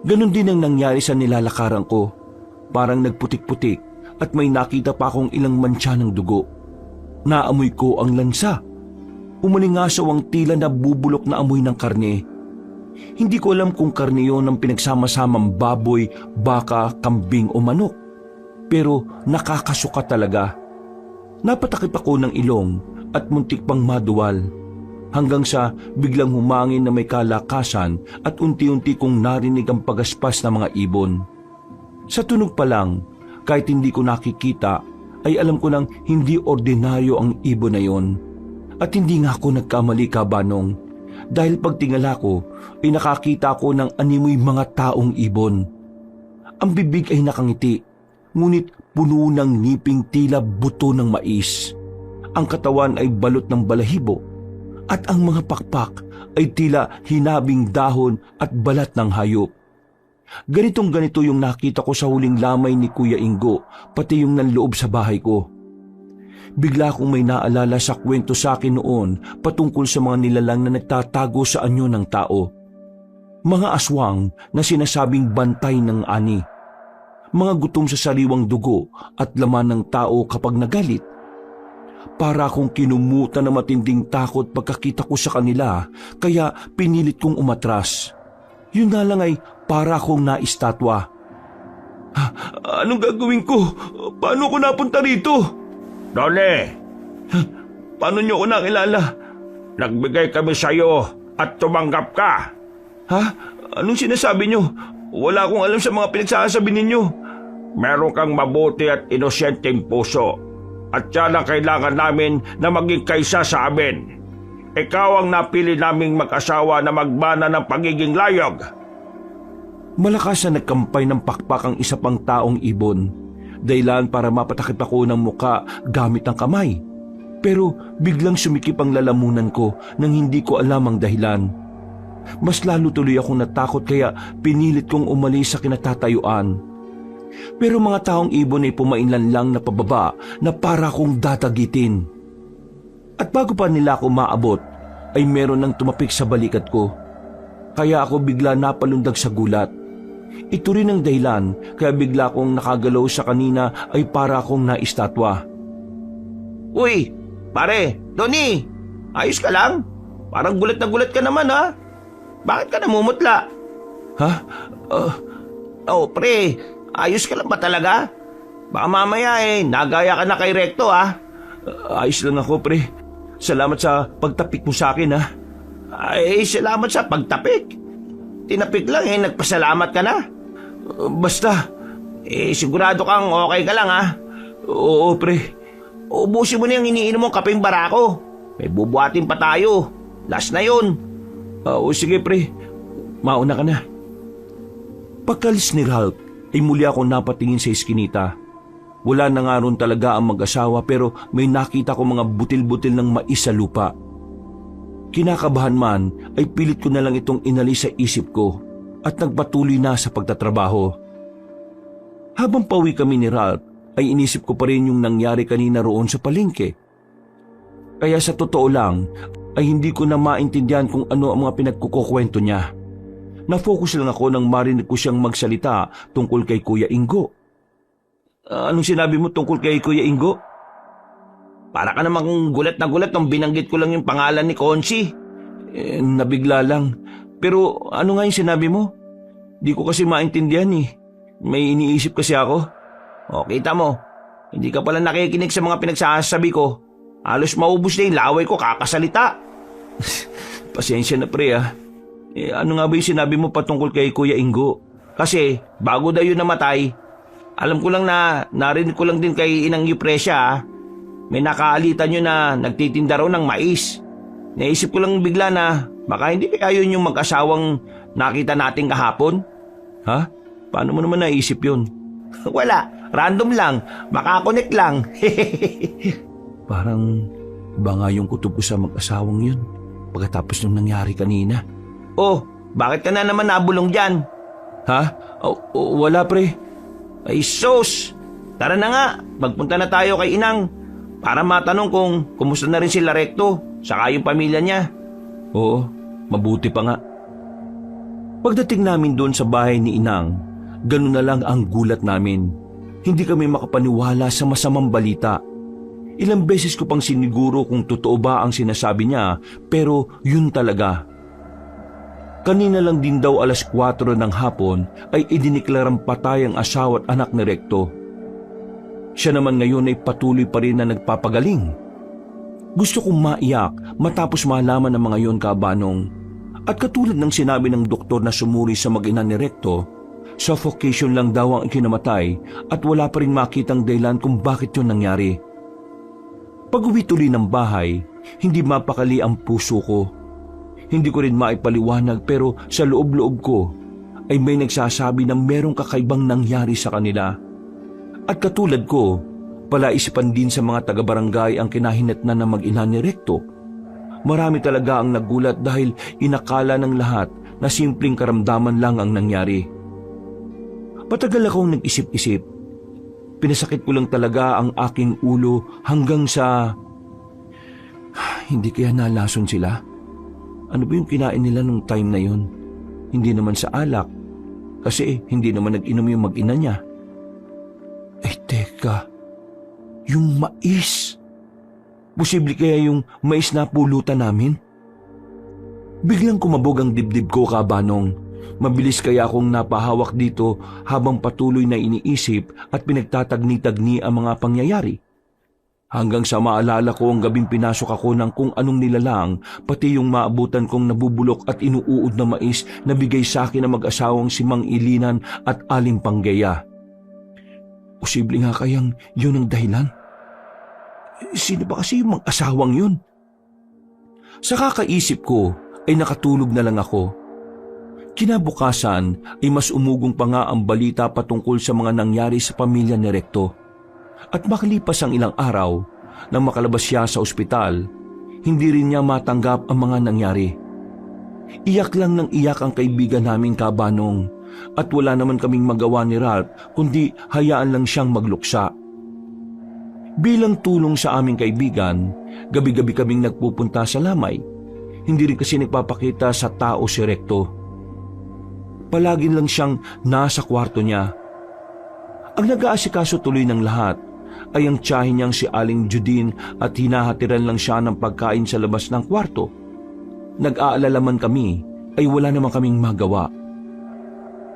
Ganon din ang nangyari sa nilalakaran ko. Parang nagputik-putik at may nakita pa akong ilang mantsa ng dugo. Naamoy ko ang lansa. Umalingasaw ang tila na bubulok na amoy ng karne. Hindi ko alam kung karne yun ng pinagsama-samang baboy, baka, kambing o manok. Pero nakakasuka talaga. Napatakip ako ng ilong at muntik pang maduwal. Hanggang sa biglang humangin na may kalakasan at unti-unti kong narinig ang pagaspas ng mga ibon. Sa tunog pa lang, kahit hindi ko nakikita, ay alam ko nang hindi ordinaryo ang ibon na yon. At hindi nga ako nagkamali, Kabanong, dahil pagtingala ko ay nakakita ko ng animoy mga taong ibon. Ang bibig ay nakangiti, ngunit puno ng ngiping tila buto ng mais. Ang katawan ay balot ng balahibo at ang mga pakpak ay tila hinabing dahon at balat ng hayop. Ganitong ganito yung nakita ko sa huling lamay ni Kuya Ingo, pati yung nanloob sa bahay ko. Bigla akong may naalala sa kwento sa akin noon patungkol sa mga nilalang na nagtatago sa anyo ng tao. Mga aswang na sinasabing bantay ng ani. Mga gutom sa sariwang dugo at laman ng tao kapag nagalit. Para akong kinumutan ng matinding takot pagkakita ko sa kanila, kaya pinilit kong umatras. Yun nga lang ay para akong naistatwa. Anong gagawin ko? Paano ko napunta rito? Donnie! Paano niyo ako nakilala? Nagbigay kami sa'yo at tumanggap ka. Ha? Anong sinasabi niyo? Wala akong alam sa mga pinagsasabi ninyo. Meron kang mabuti at inosyenteng puso. At yan ang kailangan namin na maging kaysa sa amin. Ikaw ang napili naming mag-asawa na magmana ng pagiging layog. Malakas na nagkampay ng pakpak ang isa pang taong ibon. Dahilan para mapatakip ako ng muka gamit ang kamay. Pero biglang sumikip ang lalamunan ko nang hindi ko alam ang dahilan. Mas lalo tuloy akong natakot kaya pinilit kong umalis sa kinatatayuan. Pero mga taong ibon ay pumainlan lang na pababa na para kong datagitin. At bago pa nila ako maabot, ay meron nang tumapik sa balikat ko. Kaya ako bigla napalundag sa gulat. Ito rin ang dahilan kaya bigla akong nakagalaw sa kanina ay para akong naistatwa. Uy, pare, Donnie, ayos ka lang? Parang gulat na gulat ka naman ha? Bakit ka namumutla? Ha? Pre, ayos ka lang ba talaga? Baka mamaya nagaya ka na kay Recto ha? Ayos lang ako, pre. Salamat sa pagtapik mo sa akin, ha? Ay, salamat sa pagtapik. Tinapik lang nagpasalamat ka na. Basta. Sigurado kang okay ka lang ha? Oo, pre. Ubusin mo na yung iniinom mong kapeng barako. May bubuhatin pa tayo. Last na yun. Oo, sige, pre. Mauna ka na. Pagkalis ni Ralph, ay muli ako napatingin sa iskinita. Wala na nga ron talaga ang mag-asawa pero may nakita ko mga butil-butil ng mais sa lupa. Kinakabahan man ay pilit ko na lang itong inalis sa isip ko at nagpatuloy na sa pagtatrabaho. Habang pauwi kami ni Ralph ay inisip ko pa rin yung nangyari kanina roon sa palengke. Kaya sa totoo lang ay hindi ko na maintindihan kung ano ang mga pinagkukukwento niya. Na-focus lang ako nang marinig ko siyang magsalita tungkol kay Kuya Ingo. Anong sinabi mo tungkol kay Kuya Ingo? Para ka namang gulat na gulat nung binanggit ko lang yung pangalan ni Consi. Nabigla lang. Pero ano nga yung sinabi mo? Di ko kasi maintindihan eh. May iniisip kasi ako. O, kita mo. Hindi ka pala nakikinig sa mga pinagsasabi ko. Halos maubos na yung laway ko kakasalita. Pasensya na, pre ah. Ano nga ba yung sinabi mo patungkol kay Kuya Ingo? Kasi bago daw yun namatay, alam ko lang na narinig ko lang din kay Inang Eupresia may nakaalitan yun na nagtitinda raw ng mais. Naisip ko lang bigla na baka hindi kaya yun yung mag-asawang nakita natin kahapon. Ha? Paano mo naman naisip yun? Wala, random lang, makakonect lang. Parang iba nga yung kutob ko sa mag-asawang yun pagkatapos nung nangyari kanina. Oh, bakit ka na naman nabulong dyan? Ha? Wala, pre. Ay sus! Tara na nga, magpunta na tayo kay Inang para matanong kung kumusta na rin sila Recto saka yung pamilya niya. Oo, mabuti pa nga. Pagdating namin doon sa bahay ni Inang, ganun na lang ang gulat namin. Hindi kami makapaniwala sa masamang balita. Ilang beses ko pang siniguro kung totoo ba ang sinasabi niya pero yun talaga. Kanina lang din daw 4:00 ng hapon ay idiniklarang patay ang asawa at anak ni Recto. Siya naman ngayon ay patuloy pa rin na nagpapagaling. Gusto kong maiyak matapos malaman ng mga yon, Kabanong. At katulad ng sinabi ng doktor na sumuri sa mag-ina ni Recto, suffocation lang daw ang ikinamatay at wala pa rin makitang dahilan kung bakit yun nangyari. Pag-uwi tuloy ng bahay, hindi mapakali ang puso ko. Hindi ko rin maipaliwanag pero sa loob-loob ko ay may nagsasabi na merong kakaibang nangyari sa kanila. At katulad ko, palaisipan din sa mga taga-barangay ang kinahinatnan ng mag-ina ni Recto. Marami talaga ang nagulat dahil inakala ng lahat na simpleng karamdaman lang ang nangyari. Patagal akong nag-isip-isip. Pinasakit ko lang talaga ang aking ulo hanggang sa... Hindi kaya nalason sila? Ano ba yung kinain nila nung time na yun? Hindi naman sa alak. Kasi hindi naman nag-inom yung mag-ina niya. Eh teka, yung mais. Posible kaya yung mais na pulutan namin? Biglang kumabog ang dibdib ko, Kabanong. Mabilis kaya akong napahawak dito habang patuloy na iniisip at pinagtatagni-tagni ang mga pangyayari. Hanggang sa maalala ko ang gabing pinasok ako ng kung anong nilalang, pati yung maabutan kong nabubulok at inuuod na mais na bigay sa akin ng mag-asawang si Mang Ilinan at Aling Panggaya. Posible nga kayang yun ang dahilan? Sino ba kasi yung mag-asawang yun? Sa kakaisip ko ay nakatulog na lang ako. Kinabukasan ay mas umugong pa nga ang balita patungkol sa mga nangyari sa pamilya ni Recto. At makalipas ang ilang araw, nang makalabas siya sa ospital, hindi rin niya matanggap ang mga nangyari. Iyak lang ng iyak ang kaibigan naming Kabanong at wala naman kaming magawa ni Ralph kundi hayaan lang siyang magluksa. Bilang tulong sa aming kaibigan, gabi-gabi kaming nagpupunta sa lamay. Hindi rin kasi nagpapakita sa tao si Recto. Palagi lang siyang nasa kwarto niya. Ang nag-aasikaso tuloy ng lahat ay ang tiyahin niyang si Aling Judine at hinahatiran lang siya ng pagkain sa labas ng kwarto. Nag-aalala man kami ay wala naman kaming magawa.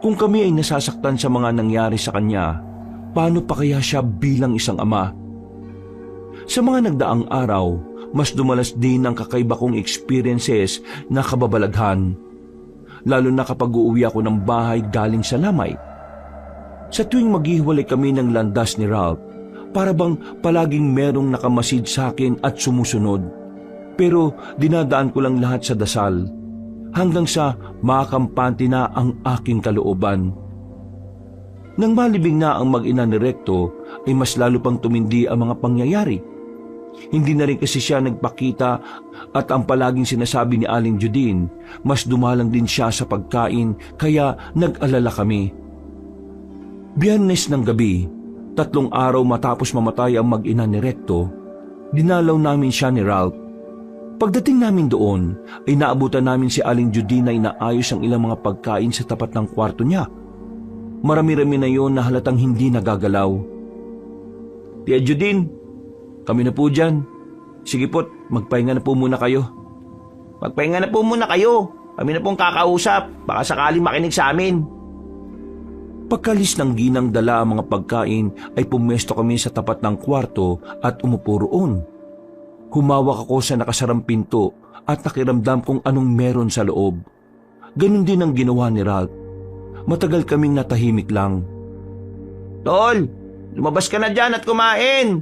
Kung kami ay nasasaktan sa mga nangyari sa kanya, paano pa kaya siya bilang isang ama? Sa mga nagdaang araw, mas dumalas din ang kakaiba kong experiences na kababalaghan. Lalo na kapag uuwi ako ng bahay galing sa lamay. Sa tuwing maghihiwalay kami ng landas ni Ralph, para bang palaging merong nakamasid sa akin at sumusunod. Pero dinadaan ko lang lahat sa dasal, hanggang sa makampante na ang aking kalooban. Nang malibing na ang mag-ina ni Recto, ay mas lalo pang tumindi ang mga pangyayari. Hindi na rin kasi siya nagpakita at ang palaging sinasabi ni Aling Judine, mas dumalang din siya sa pagkain kaya nag-alala kami. Biyernes ng gabi, 3 araw matapos mamatay ang mag-ina ni Recto, dinalaw namin siya ni Ralph. Pagdating namin doon, ay naabutan namin si Aling Judine na inaayos ang ilang mga pagkain sa tapat ng kwarto niya. Marami-rami na yon na halatang hindi nagagalaw. Tia Judine, kami na po dyan. Sige po't, magpahinga na po muna kayo. Magpahinga na po muna kayo. Kami na pong kakausap. Baka sakaling makinig sa amin. Pagkalis ng ginang dala ang mga pagkain ay pumesto kami sa tapat ng kwarto at umupo roon. Humawak ako sa nakasarang pinto at nakiramdam kung anong meron sa loob. Ganun din ang ginawa ni Ralph. Matagal kaming natahimik lang. Tol, lumabas ka na dyan at kumain.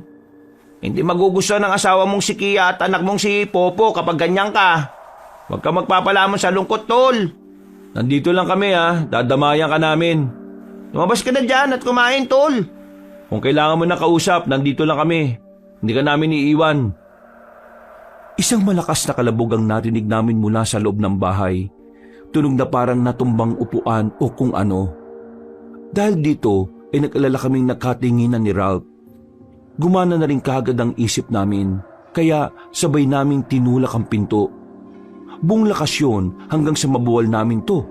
Hindi magugustuhan ng asawa mong si Kia at anak mong si Popo kapag ganyan ka. Huwag ka magpapalamon sa lungkot, Tol. Nandito lang kami dadamayan ka namin. Lumabas ka na dyan at kumain, Tol. Kung kailangan mo na kausap, nandito lang kami. Hindi ka namin iiwan. Isang malakas na kalabog ang narinig namin mula sa loob ng bahay. Tunog na parang natumbang upuan o kung ano. Dahil dito ay nag-alala kaming nakatinginan ni Ralph. Gumana na rin kaagad ang isip namin, kaya sabay naming tinulak ang pinto. Buong lakas yun hanggang sa mabuwal namin to.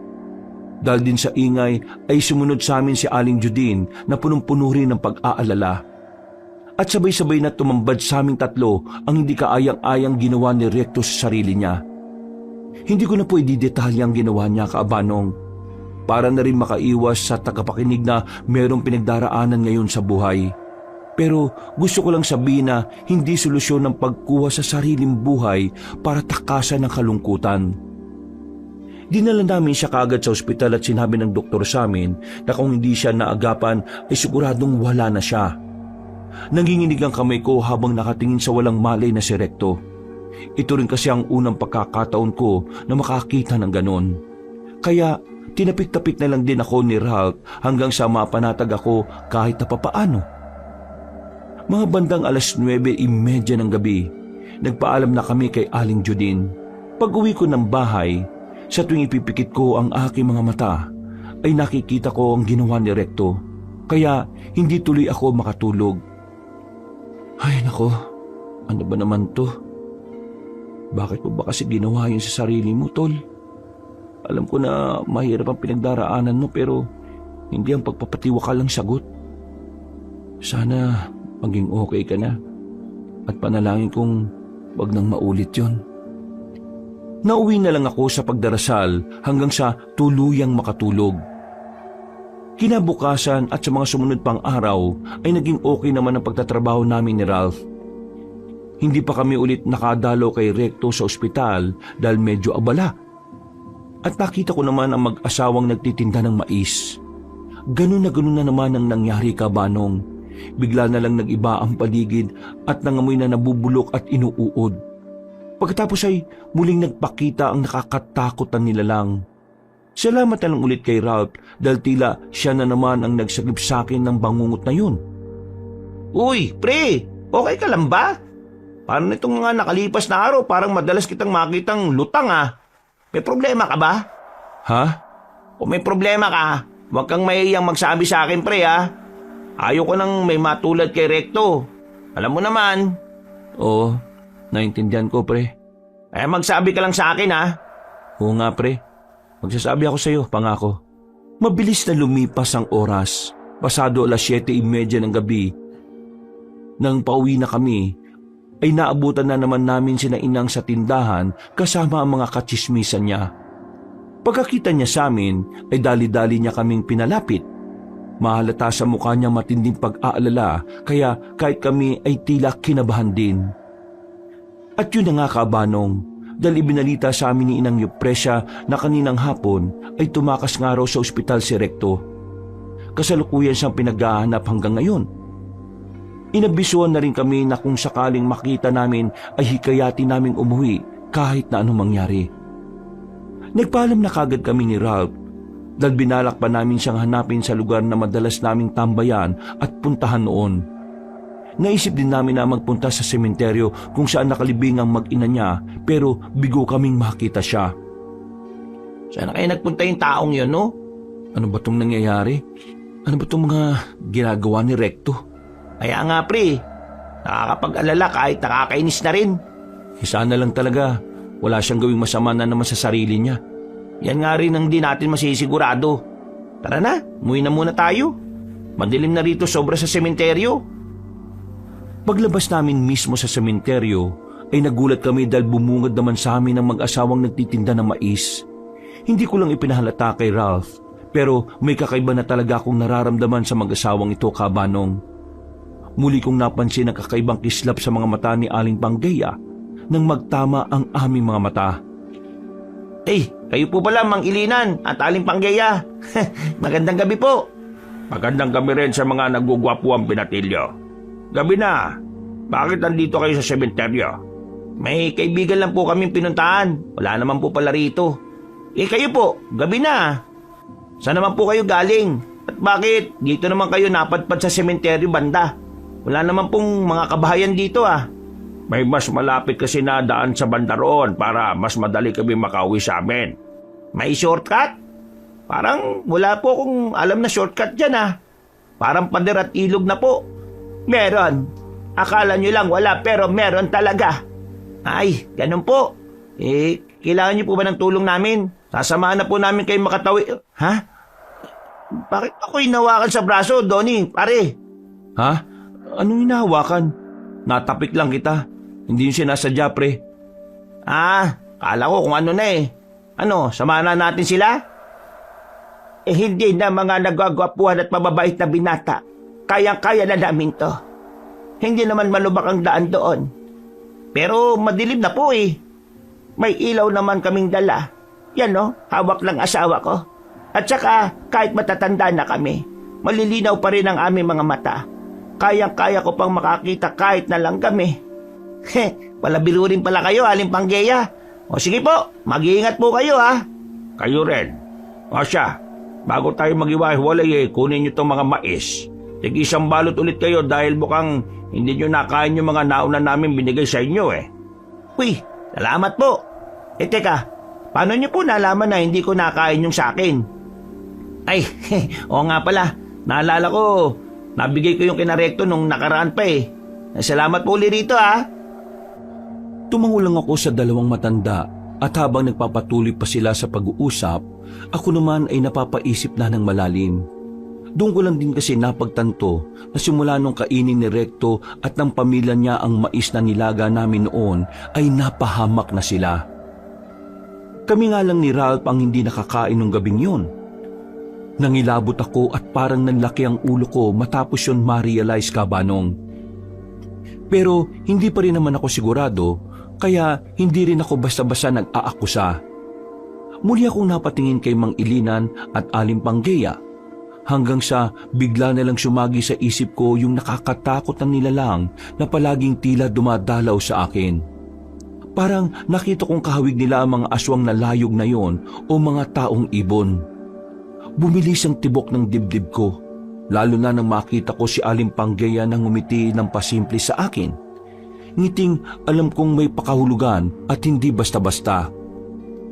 Dahil din sa ingay ay sumunod sa amin si Aling Judine na punong-puno rin ng pag-aalala. At sabay-sabay na tumambad sa aming tatlo ang hindi kaayang-ayang ginawa ni Recto sa sarili niya. Hindi ko na po ididetalye ang ginawa niya, Kaabanong, para na rin makaiwas sa tagapakinig na merong pinagdaraanan ngayon sa buhay. Pero gusto ko lang sabihin na hindi solusyon ang pagkuha sa sariling buhay para takasan ng kalungkutan. Dinala namin siya kaagad sa ospital at sinabi ng doktor sa amin na kung hindi siya naagapan ay siguradong wala na siya. Nanginginig ang kamay ko habang nakatingin sa walang malay na si Recto. Ito rin kasi ang unang pagkakataon ko na makakita ng ganon. Kaya tinapik-tapik na lang din ako ni Ralph hanggang sa mapanatag ako kahit na papaano. Mga bandang 9:30 ng gabi, nagpaalam na kami kay Aling Judine. Pag-uwi ko ng bahay, sa tuwing ipipikit ko ang aking mga mata, ay nakikita ko ang ginawa ni Recto. Kaya hindi tuloy ako makatulog. Ay nako, ano ba naman to? Bakit mo ba kasi ginawa yun sa sarili mo, Tol? Alam ko na mahirap ang pinagdaraanan mo pero hindi ang pagpapatiwakal ang sagot. Sana maging okay ka na at panalangin kong wag nang maulit yon. Nauwi na lang ako sa pagdarasal hanggang sa tuluyang makatulog. Kinabukasan at sa mga sumunod pang araw ay naging okay naman ang pagtatrabaho namin ni Ralph. Hindi pa kami ulit nakadalo kay Recto sa ospital dahil medyo abala. At nakita ko naman ang mag-asawang nagtitinda ng mais. Ganun na naman ang nangyari, Kabanong. Bigla na lang nag-iba ang paligid at nangamoy na nabubulok at inuuod. Pagkatapos ay muling nagpakita ang nakakatakot na nilalang. Salamat na lang ulit kay Ralph dahil tila siya na naman ang nagsagip sa akin ng bangungot na yun. Uy, pre, okay ka lang ba? Parang itong mga nakalipas na araw, parang madalas kitang makitang lutang ah. May problema ka ba? Ha? Kung may problema ka, huwag kang mahihiyang magsabi sa akin, pre ah. Ayoko nang may matulad kay Recto. Alam mo naman. Oo, naintindihan ko, pre. Eh magsabi ka lang sa akin ah. Oo nga, pre. Magsasabi ako sa iyo, pangako. Mabilis na lumipas ang oras. Pasado 7:30 ng gabi. Nang pauwi na kami, ay naabutan na naman namin sina Inang sa tindahan kasama ang mga katsismisan niya. Pagkakita niya sa amin, ay dali-dali niya kaming pinalapit. Mahalata sa mukha niya matinding pag-aalala, kaya kahit kami ay tila kinabahan din. At yun na nga, Kabanong, dahil ibinalita sa amin ni Inang Yupresya na kaninang hapon ay tumakas nga raw sa ospital si Recto. Kasalukuyan siyang pinaghahanap hanggang ngayon. Inabisuan na rin kami na kung sakaling makita namin ay hikayatin naming umuwi kahit na anong mangyari. Nagpaalam na kagad kami ni Ralph dahil binalak pa namin siyang hanapin sa lugar na madalas naming tambayan at puntahan noon. Naisip din namin na magpunta sa sementeryo kung saan nakalibing ang mag-ina niya pero bigo kaming makita siya. Saan kayo nagpunta yung taong yun, no? Ano ba itong nangyayari? Ano ba itong mga ginagawa ni Recto? Kaya nga pre, nakakapag-alala kahit nakakainis na rin. Sana lang talaga wala siyang gawing masama na naman sa sarili niya. Yan nga rin ang di natin masisigurado. Tara na, umuwi na muna tayo. Madilim na rito sobra sa sementeryo. Paglabas namin mismo sa sementeryo, ay nagulat kami dahil bumungad naman sa amin ang mag-asawang nagtitinda ng mais. Hindi ko lang ipinahalata kay Ralph, pero may kakaiba na talaga akong nararamdaman sa mag-asawang ito, Kabanong. Muli kong napansin ang kakaibang kislap sa mga mata ni Aling Panggaya nang magtama ang aming mga mata. Kayo po pala, Mang Ilinan at Aling Panggaya. Magandang gabi po. Magandang gabi rin sa mga nagugwapuang pinatilyo. Gabi na. Bakit nandito kayo sa sementeryo? May kaibigan lang po kaming pinuntahan. Wala naman po pala rito. Kayo po, gabi na. Saan naman po kayo galing? At bakit dito naman kayo napadpad sa sementeryo banda? Wala naman pong mga kabahayan dito ah. May mas malapit kasi na daan sa banda roon para mas madali kami makauwi sa amin. May shortcut? Parang wala po akong alam na shortcut dyan ah. Parang pader at ilog na po. Meron. Akala nyo lang wala pero meron talaga. Ay, ganun po. Kailangan nyo po ba ng tulong namin? Sasamahan na po namin kayo makatawi. Ha? Bakit ako hinawakan sa braso, Donnie, pare? Ha? Anong hinahawakan? Natapik lang kita. Hindi yung sinasadya, pre. Kala ko kung ano na eh. Ano, samahan na natin sila? Hindi na mga nagwagwapuhan at mababait na binata. Kayang-kaya na namin to. Hindi naman malubak ang daan doon. Pero madilim na po eh. May ilaw naman kaming dala. Yan no, hawak ng asawa ko. At saka kahit matatanda na kami, malilinaw pa rin ang aming mga mata. Kayang-kaya ko pang makakita kahit na lang kami. Palabiro rin pala kayo, Aling Panggeya. O sige po, mag-iingat po kayo ha. Kayo rin. O siya, bago tayo mag-iwahiwalay kunin nyo itong mga mais. Tig-isang balot ulit kayo dahil mukhang hindi nyo nakain yung mga nauna namin binigay sa inyo eh. Uy, salamat po. Teka, paano nyo po nalaman na hindi ko nakain yung sa akin? Ay, oo nga pala. Naalala ko, nabigay ko yung kinarekto nung nakaraan pa eh. Salamat po ulit rito ha. Tumango lang ako sa dalawang matanda at habang nagpapatuloy pa sila sa pag-uusap, ako naman ay napapaisip na ng malalim. Doon ko lang din kasi napagtanto na simula nung kainin ni Recto at ng pamilya niya ang mais na nilaga namin noon ay napahamak na sila. Kami nga lang ni Ralph ang hindi nakakain ng gabing yun. Nangilabot ako at parang nanlaki ang ulo ko matapos yun ma-realize ka, Banong. Pero hindi pa rin naman ako sigurado kaya hindi rin ako basta-basta nag-aakusa. Muli akong napatingin kay Mang Ilinan at Aling Panggeya hanggang sa bigla na lang sumagi sa isip ko yung nakakatakot na nilalang na palaging tila dumadalaw sa akin. Parang nakita kong kahawig nila ang mga aswang na layog na yon o mga taong ibon. Bumilis ang tibok ng dibdib ko, lalo na nang makita ko si Aling Panggeya na ngumiti ng pasimple sa akin. Ngiting alam kong may pakahulugan at hindi basta-basta.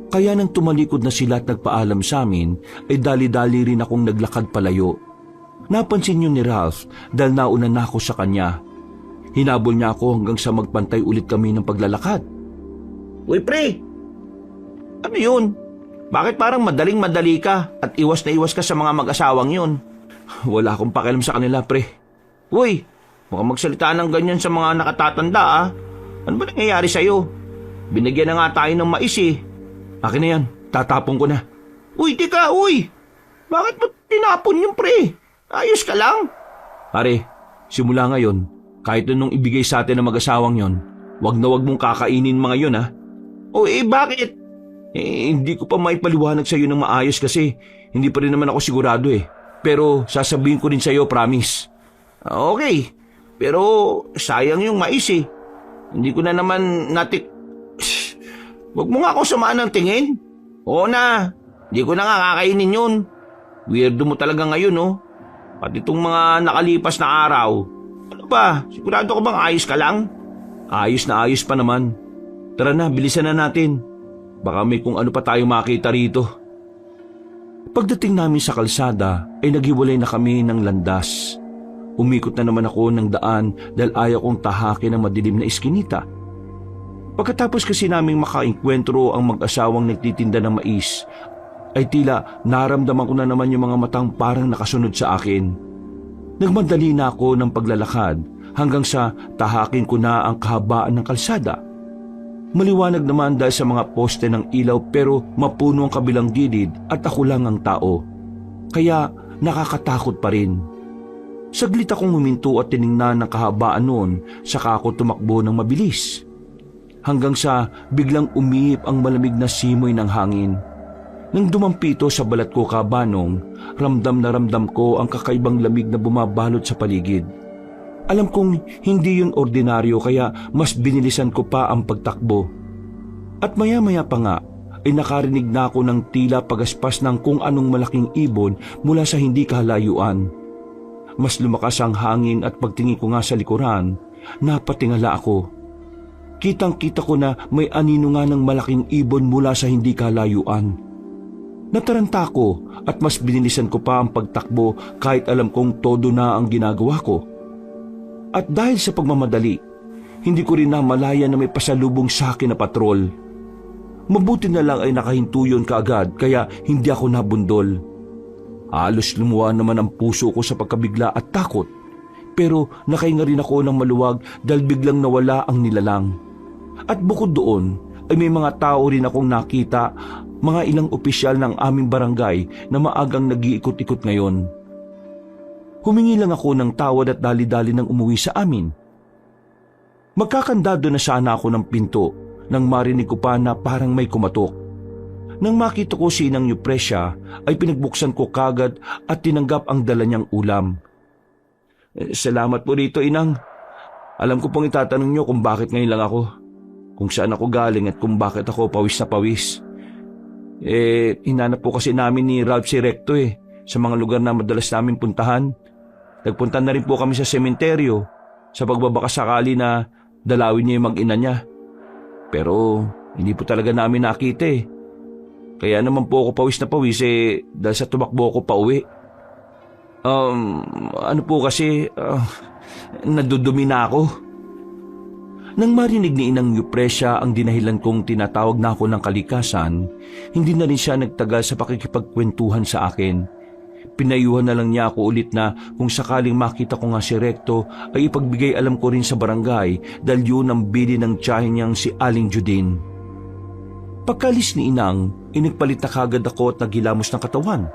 Kaya nang tumalikod na sila at nagpaalam sa amin, ay dali-dali rin akong naglakad palayo. Napansin yun ni Ralph dahil nauna na ako sa kanya. Hinabol niya ako hanggang sa magpantay ulit kami ng paglalakad. Uy pre, ano yun? Bakit parang madaling-madali ka at iwas na iwas ka sa mga mag-asawang yun? Wala akong pakialam sa kanila pre. Uy, mukhang magsalita ng ganyan sa mga nakatatanda ah. Ano ba nangyayari sa'yo? Binigyan na nga tayo ng mais eh. Akin na yan, tatapon ko na. Uy, tika, uy! Bakit mo tinapon yung pre? Ayos ka lang? Pare, simula ngayon, kahit nung ibigay sa atin ng mag-asawang yon, wag na wag mong kakainin mga yun ha. O bakit? Hindi ko pa maipaliwanag sa'yo ng maayos kasi hindi pa rin naman ako sigurado eh. Pero sasabihin ko rin sa'yo, promise. Okay. Pero sayang yung mais eh. Hindi ko na naman Huwag mo nga ako samaan ng tingin. Oo na, hindi ko na nga kakainin yun. Weirdo mo talaga ngayon oh. Pati itong mga nakalipas na araw. Ano ba, sigurado ko bang ayos ka lang? Ayos na ayos pa naman. Tara na, bilisan na natin. Baka may kung ano pa tayo makita rito. Pagdating namin sa kalsada ay naghiwalay na kami ng landas. Umikot na naman ako ng daan dahil ayaw kong tahakin ang madilim na iskinita. Pagkatapos kasi naming makainkwentro ang mag-asawang nagtitinda ng mais, ay tila naramdaman ko na naman yung mga matang parang nakasunod sa akin. Nagmadali na ako ng paglalakad hanggang sa tahakin ko na ang kahabaan ng kalsada. Maliwanag naman dahil sa mga poste ng ilaw pero mapuno ang kabilang gilid at ako lang ang tao. Kaya nakakatakot pa rin. Saglit akong huminto at tiningnan ng kahabaan noon saka ako tumakbo ng mabilis. Hanggang sa biglang umiip ang malamig na simoy ng hangin. Nang dumampito sa balat ko kabanong, ramdam na ramdam ko ang kakaibang lamig na bumabalot sa paligid. Alam kong hindi yun ordinaryo kaya mas binilisan ko pa ang pagtakbo. At maya-maya pa nga ay nakarinig na ako ng tila pagaspas ng kung anong malaking ibon mula sa hindi kalayuan. Mas lumakas ang hangin at pagtingin ko nga sa likuran, napatingala ako. Kitang-kita ko na may anino nga ng malaking ibon mula sa hindi kalayuan. Nataranta ko at mas binilisan ko pa ang pagtakbo kahit alam kong todo na ang ginagawa ko. At dahil sa pagmamadali, hindi ko rin namalaya na may pasalubong sa akin na patrol. Mabuti na lang ay nakahinto yun kaagad kaya hindi ako nabundol. Halos lumuha naman ang puso ko sa pagkabigla at takot. Pero nakahinga rin ako ng maluwag dahil biglang nawala ang nilalang. At bukod doon ay may mga tao rin akong nakita, mga ilang opisyal ng aming barangay na maagang nag-iikot-ikot ngayon. Humingi lang ako ng tawad at dali-dali nang umuwi sa amin. Magkakandado na sana ako ng pinto nang marinig ko pa na parang may kumatok. Nang makita ko si Inang Eupresia ay pinagbuksan ko kagad at tinanggap ang dala niyang ulam. Salamat po rito, Inang. Alam ko pong itatanong niyo kung bakit ngayon lang ako, kung saan ako galing at kung bakit ako pawis na pawis. Hinanap po kasi namin ni Ralph si Recto sa mga lugar na madalas namin puntahan. Nagpunta na rin po kami sa sementeryo sa pagbabakasakali na dalawin niya yung mag-ina niya. Pero hindi po talaga namin nakita Kaya naman po ako pawis na pawis dahil sa tumakbo ako pa uwi. Ano po kasi, nadudumi na ako. Nang marinig ni Inang Eupresia ang dinahilan kong tinatawag na ako ng kalikasan, hindi na rin siya nagtagal sa pakikipagkwentuhan sa akin. Pinayuhan na lang niya ako ulit na kung sakaling makita ko nga si Recto ay ipagbigay alam ko rin sa barangay dahil yun ang bili ng tiyahin niyang si Aling Judin. Pagkalis ni Inang, inagpalit na kagad ako at naghilamos ng katawan.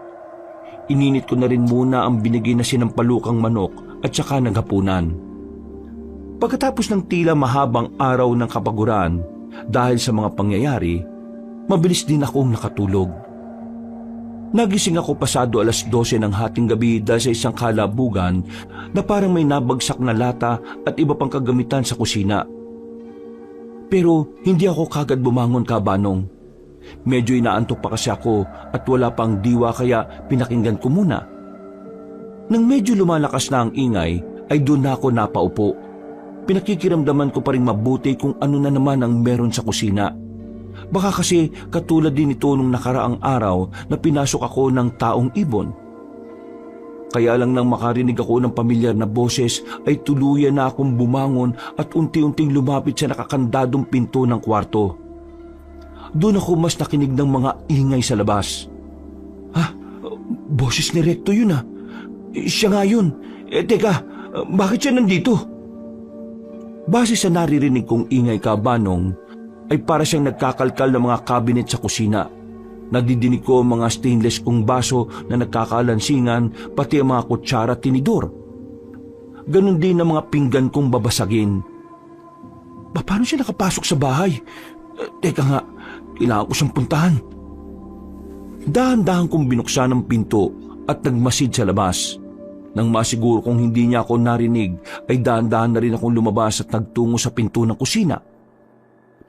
Ininit ko na rin muna ang binigay na sinampalukang manok at saka naghapunan. Pagkatapos ng tila mahabang araw ng kapaguran dahil sa mga pangyayari, mabilis din akong nakatulog. Nagising ako pasado 12:00 ng hating gabi dahil sa isang kalabugan na parang may nabagsak na lata at iba pang kagamitan sa kusina. Pero hindi ako kagad bumangon, Kabanong. Medyo inaantok pa kasi ako at wala pang diwa kaya pinakinggan ko muna. Nang medyo lumalakas na ang ingay ay doon na ako napaupo. Pinakikiramdaman ko pa rin mabuti kung ano na naman ang meron sa kusina. Baka kasi katulad din ito nung nakaraang araw na pinasok ako ng taong ibon. Kaya lang nang makarinig ako ng pamilyar na boses ay tuluyan na akong bumangon at unti-unting lumapit sa nakakandadong pinto ng kwarto. Doon ako mas nakinig ng mga ingay sa labas. Boses ni Recto yun Siya nga yun. Teka, bakit siya nandito? Base sa naririnig kong ingay, Kabanong, ay para siyang nagkakalkal ng mga cabinet sa kusina. Nadidinig ko ang mga stainless kong baso na nagkakalansingan, pati ang mga kutsara at tinidor. Ganon din ang mga pinggan kong babasagin. Paano siya nakapasok sa bahay? Teka nga, kailangan ko siyang puntahan. Dahan-dahan kong binuksan ang pinto at nagmasid sa labas. Nang masiguro kong hindi niya ako narinig, ay dahan-dahan na rin akong lumabas at nagtungo sa pinto ng kusina.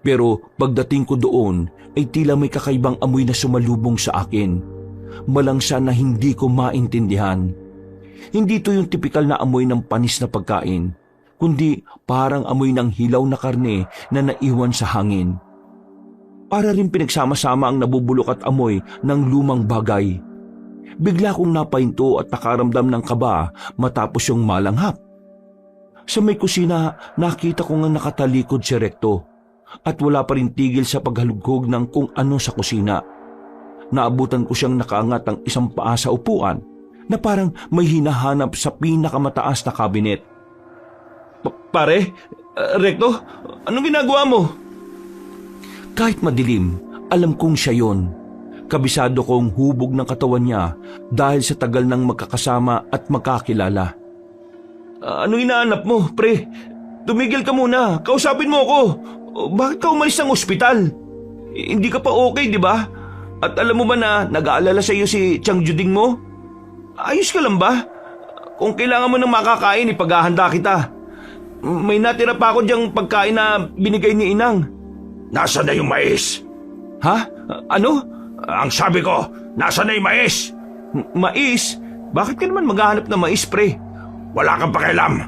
Pero pagdating ko doon ay tila may kakaibang amoy na sumalubong sa akin. Malangsa na hindi ko maintindihan. Hindi ito yung tipikal na amoy ng panis na pagkain, kundi parang amoy ng hilaw na karne na naiwan sa hangin. Para rin pinagsama-sama ang nabubulok at amoy ng lumang bagay. Bigla kong napahinto at nakaramdam ng kaba matapos yung malanghap. Sa may kusina, nakita ko nga nakatalikod si Recto. At wala pa rin tigil sa paghalughog ng kung ano sa kusina. Naabutan ko siyang nakaangat ang isang paa sa upuan na parang may hinahanap sa pinakamataas na kabinet. Pare, Recto, anong ginagawa mo? Kahit madilim, alam kong siya yon. Kabisado kong hubog ng katawan niya dahil sa tagal ng magkakasama at magkakilala. Anong inaanap mo, pre? Tumigil ka muna, kausapin mo ako. Bakit ka umalis ng ospital? Hindi ka pa okay, di ba? At alam mo ba na nag-aalala sa iyo si Chang Juding mo? Ayos ka lang ba? Kung kailangan mo ng makakain, ipaghahanda kita. May natira pa ako diyang pagkain na binigay ni Inang. Nasaan na yung mais? Ha? Ano? Ang sabi ko, nasaan na yung mais? Mais? Bakit ka naman maghahanap ng mais, pre? Wala kang pakialam.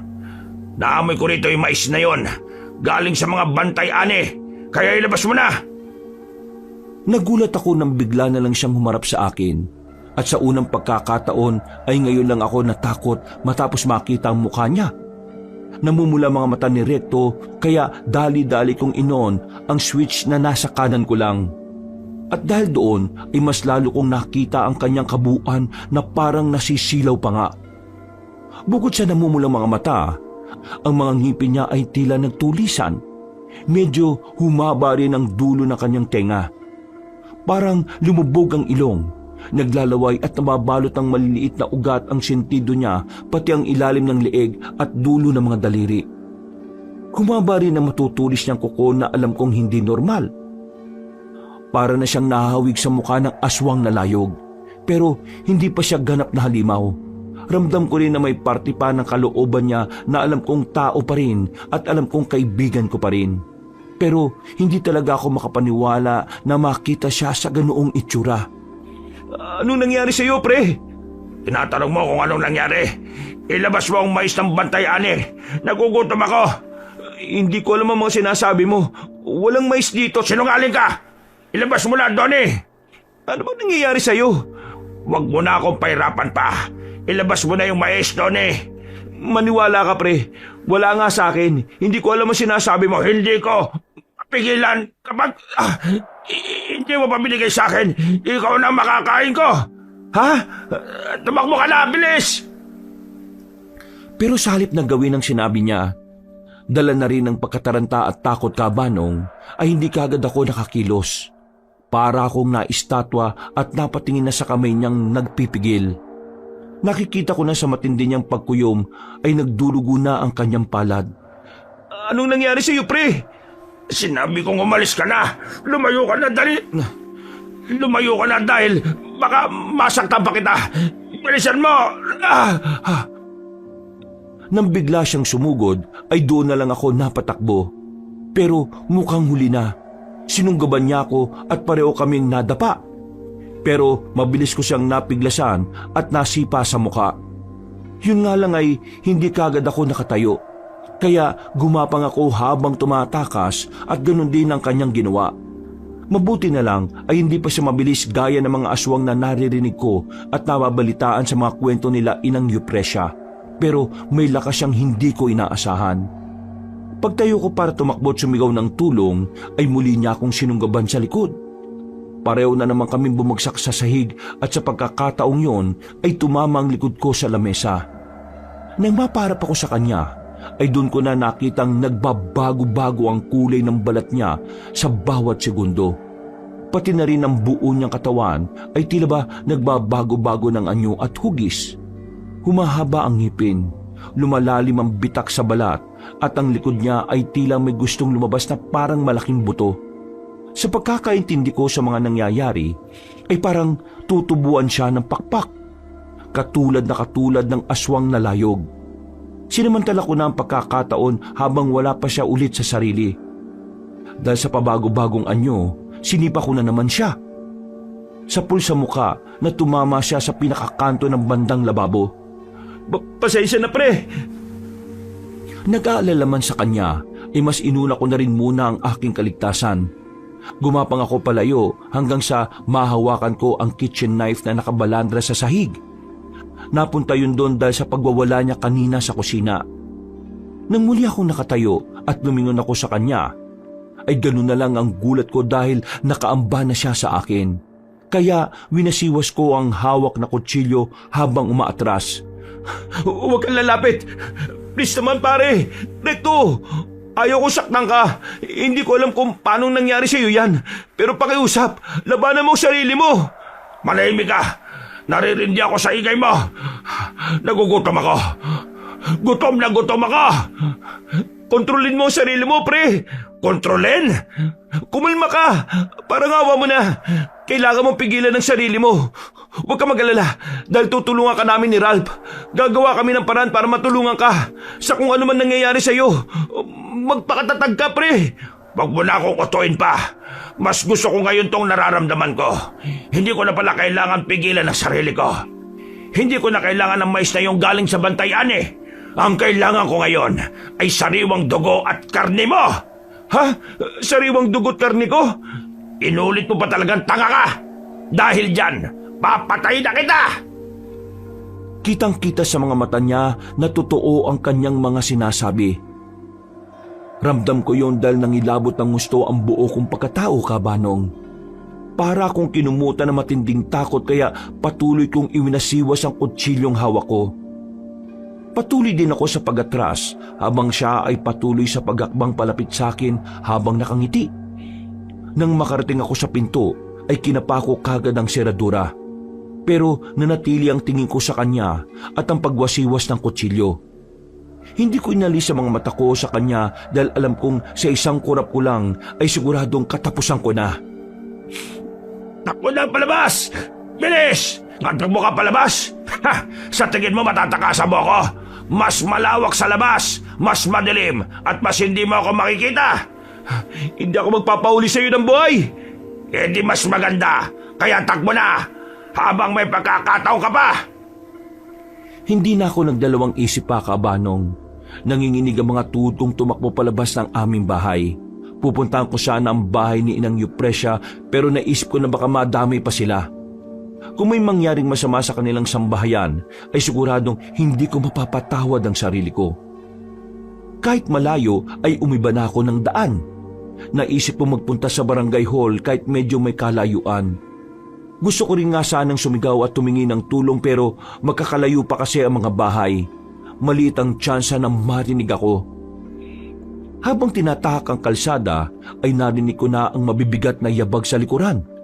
Naamoy ko rito yung mais na yon. Galing sa mga bantay-ane. Kaya ilabas mo na. Nagulat ako nang bigla na lang siyang humarap sa akin. At sa unang pagkakataon ay ngayon lang ako natakot matapos makita ang mukha niya. Namumula mga mata ni Recto kaya dali-dali kong inon ang switch na nasa kanan ko lang. At dahil doon ay mas lalo kong nakita ang kanyang kabuuan na parang nasisilaw pa nga. Bukod sa namumulang mga mata, ang mga ngipin niya ay tila nagtulisan. medyo humaba rin ang dulo ng kanyang tenga. Parang lumubog ang ilong, naglalaway at nababalot ng maliliit na ugat ang sentido niya, pati ang ilalim ng leeg at dulo ng mga daliri. Humaba rin ang matutulis niyang kuko na alam kong hindi normal. Para na siyang nahahawig sa mukha ng aswang na layog, pero hindi pa siya ganap na halimaw. Ramdam ko rin na may parte pa ng kalooban niya na alam kong tao pa rin at alam kong kaibigan ko pa rin. Pero hindi talaga ako makapaniwala na makita siya sa ganoong itsura. Ano nangyari sa iyo, pre? Tinatanong mo kung anong nangyari. Ilabas mo ang mais ng bantay, Ani. Nagugutom ako. Hindi ko alam ang mga sinasabi mo. Walang mais dito. Sinungaling ka! Ilabas mo na, Donnie! Ano ba nangyayari sa iyo? Huwag mo na akong pahirapan pa. Ilabas mo na yung mais, Donnie. Maniwala ka, pre. Wala nga sa akin. Hindi ko alam ang sinasabi mo. Hindi ko pigilan kapag hindi mo pa binigay sa akin. Ikaw na makakain ko. Ha? Tumakbo ka na, bilis! Pero sa halip na gawin ang sinabi niya, dala na rin ng pagkataranta at takot kabanong, ay hindi kagad ako nakakilos. Para akong naistatwa at napatingin na sa kamay niyang nagpipigil. Nakikita ko na sa matindi niyang pagkuyom ay nagdurugo na ang kanyang palad. Anong nangyari sa iyo, pre? Sinabi kong umalis ka na. Lumayo ka na, dali. Lumayo ka na dahil baka masaktan pa kita. Bilisan mo! Nang bigla siyang sumugod, ay doon na lang ako napatakbo. Pero mukhang huli na. Sinunggaban niya ako at pareho kaming nadapa. Pero mabilis ko siyang napiglasan at nasipa sa muka. Yun nga lang ay hindi kagad ako nakatayo. Kaya gumapang ako habang tumatakas at ganun din ang kanyang ginawa. Mabuti na lang ay hindi pa siya mabilis gaya ng mga aswang na naririnig ko at nababalitaan sa mga kwento nila Inang Eupresya. Pero may lakas siyang hindi ko inaasahan. Pagtayo ko para tumakbo at sumigaw ng tulong ay muli niya akong sinunggaban sa likod. Pareho na naman kaming bumagsak sa sahig at sa pagkakataong yon ay tumama ang likod ko sa lamesa. Nang maparap ako sa kanya, ay doon ko na nakitang nagbabago-bago ang kulay ng balat niya sa bawat segundo. Pati na rin ang buo niyang katawan ay tila ba nagbabago-bago ng anyo at hugis. Humahaba ang ngipin, lumalalim ang bitak sa balat at ang likod niya ay tila may gustong lumabas na parang malaking buto. Sa pagkakaintindi ko sa mga nangyayari, ay parang tutubuan siya ng pakpak, katulad ng aswang na layog. Sinamantala ko na ang pagkakataon habang wala pa siya ulit sa sarili. Dahil sa pabago-bagong anyo, sinipa ko na naman siya. Sa pulsa muka na tumama siya sa pinakakanto ng bandang lababo. Pasensya na, pre! Nag-aalala man sa kanya, ay mas inuna ko na rin muna ang aking kaligtasan. Gumapang ako palayo hanggang sa mahawakan ko ang kitchen knife na nakabalandra sa sahig. Napunta yun doon dahil sa pagwawala niya kanina sa kusina. Nang muli akong nakatayo at lumingon ako sa kanya, ay ganun na lang ang gulat ko dahil nakaamba na siya sa akin. Kaya winasiwas ko ang hawak na kutsilyo habang umaatras. Huwag kang lalapit! Please naman, pare! Recto! Ayaw ko saktan ka. Hindi ko alam kung paano nangyari sa iyo yan. Pero pakiusap, labanan mo ang sarili mo. Manahimik ka. Naririndi ako sa ingay mo. Nagugutom ako. Gutom na gutom ako. Kontrolin mo ang sarili mo, pre. Kontrolin? Kumalma ka. Parang awa mo na. Kailangan mong pigilan ang sarili mo. Huwag ka mag-alala dahil tutulungan ka namin ni Ralph. Gagawa kami ng paraan para matulungan ka sa kung ano man nangyayari sa iyo. Magpakatatag ka, pre. Huwag mo na akong utuin pa. Mas gusto ko ngayon tong nararamdaman ko. Hindi ko na pala kailangan pigilan ang sarili ko. Hindi ko na kailangan ng mais na yung galing sa bantayan eh. Ang kailangan ko ngayon ay sariwang dugo at karne mo. Ha? Sariwang dugo at karne ko? Inulit mo pa talagang tanga ka. Dahil dyan, papatay na kita. Kitang-kita sa mga mata niya na totoo ang kanyang mga sinasabi. Ramdam ko yon dahil nangilabot ng gusto ang buo kong pagkatao, kabanong. Para akong kinumutan ng matinding takot kaya patuloy kong iwinasiwas ang kutsilyong hawak ko. Patuloy din ako sa pag-atras habang siya ay patuloy sa pag-akbang palapit sa akin habang nakangiti. Nang makarating ako sa pinto ay kinapako kagad ang seradura. Pero nanatili ang tingin ko sa kanya at ang pagwasiwas ng kutsilyo. Hindi ko inalis sa mga mata ko sa kanya dahil alam kong sa isang kurap ko lang ay siguradong katapusan ko na. Takbo na palabas! Bilis! Takbo ka palabas! Ha! Sa tingin mo matatakasan mo ako? Mas malawak sa labas, mas madilim, at mas hindi mo ako makikita. Hindi ako magpapauli sa iyo ng buhay. Hindi mas maganda, kaya takbo na, habang may pagkakataon ka pa. Hindi na ako nagdalawang isip pa, Kabanong. Nanginginig ang mga tutong tumakbo palabas ng aming bahay. Pupuntahan ko sana ang bahay ni Inang Eupresia pero naisip ko na baka madami pa sila. Kung may mangyaring masama sa kanilang sambahayan, ay siguradong hindi ko mapapatawad ang sarili ko. Kahit malayo ay umiba na ako ng daan. Naisip ko magpunta sa barangay hall kahit medyo may kalayuan. Gusto ko rin nga sanang sumigaw at tumingi ng tulong pero magkakalayo pa kasi ang mga bahay. Maliit ang tsansa na marinig ako. Habang tinatahak ang kalsada ay narinig ko na ang mabibigat na yabag sa likuran.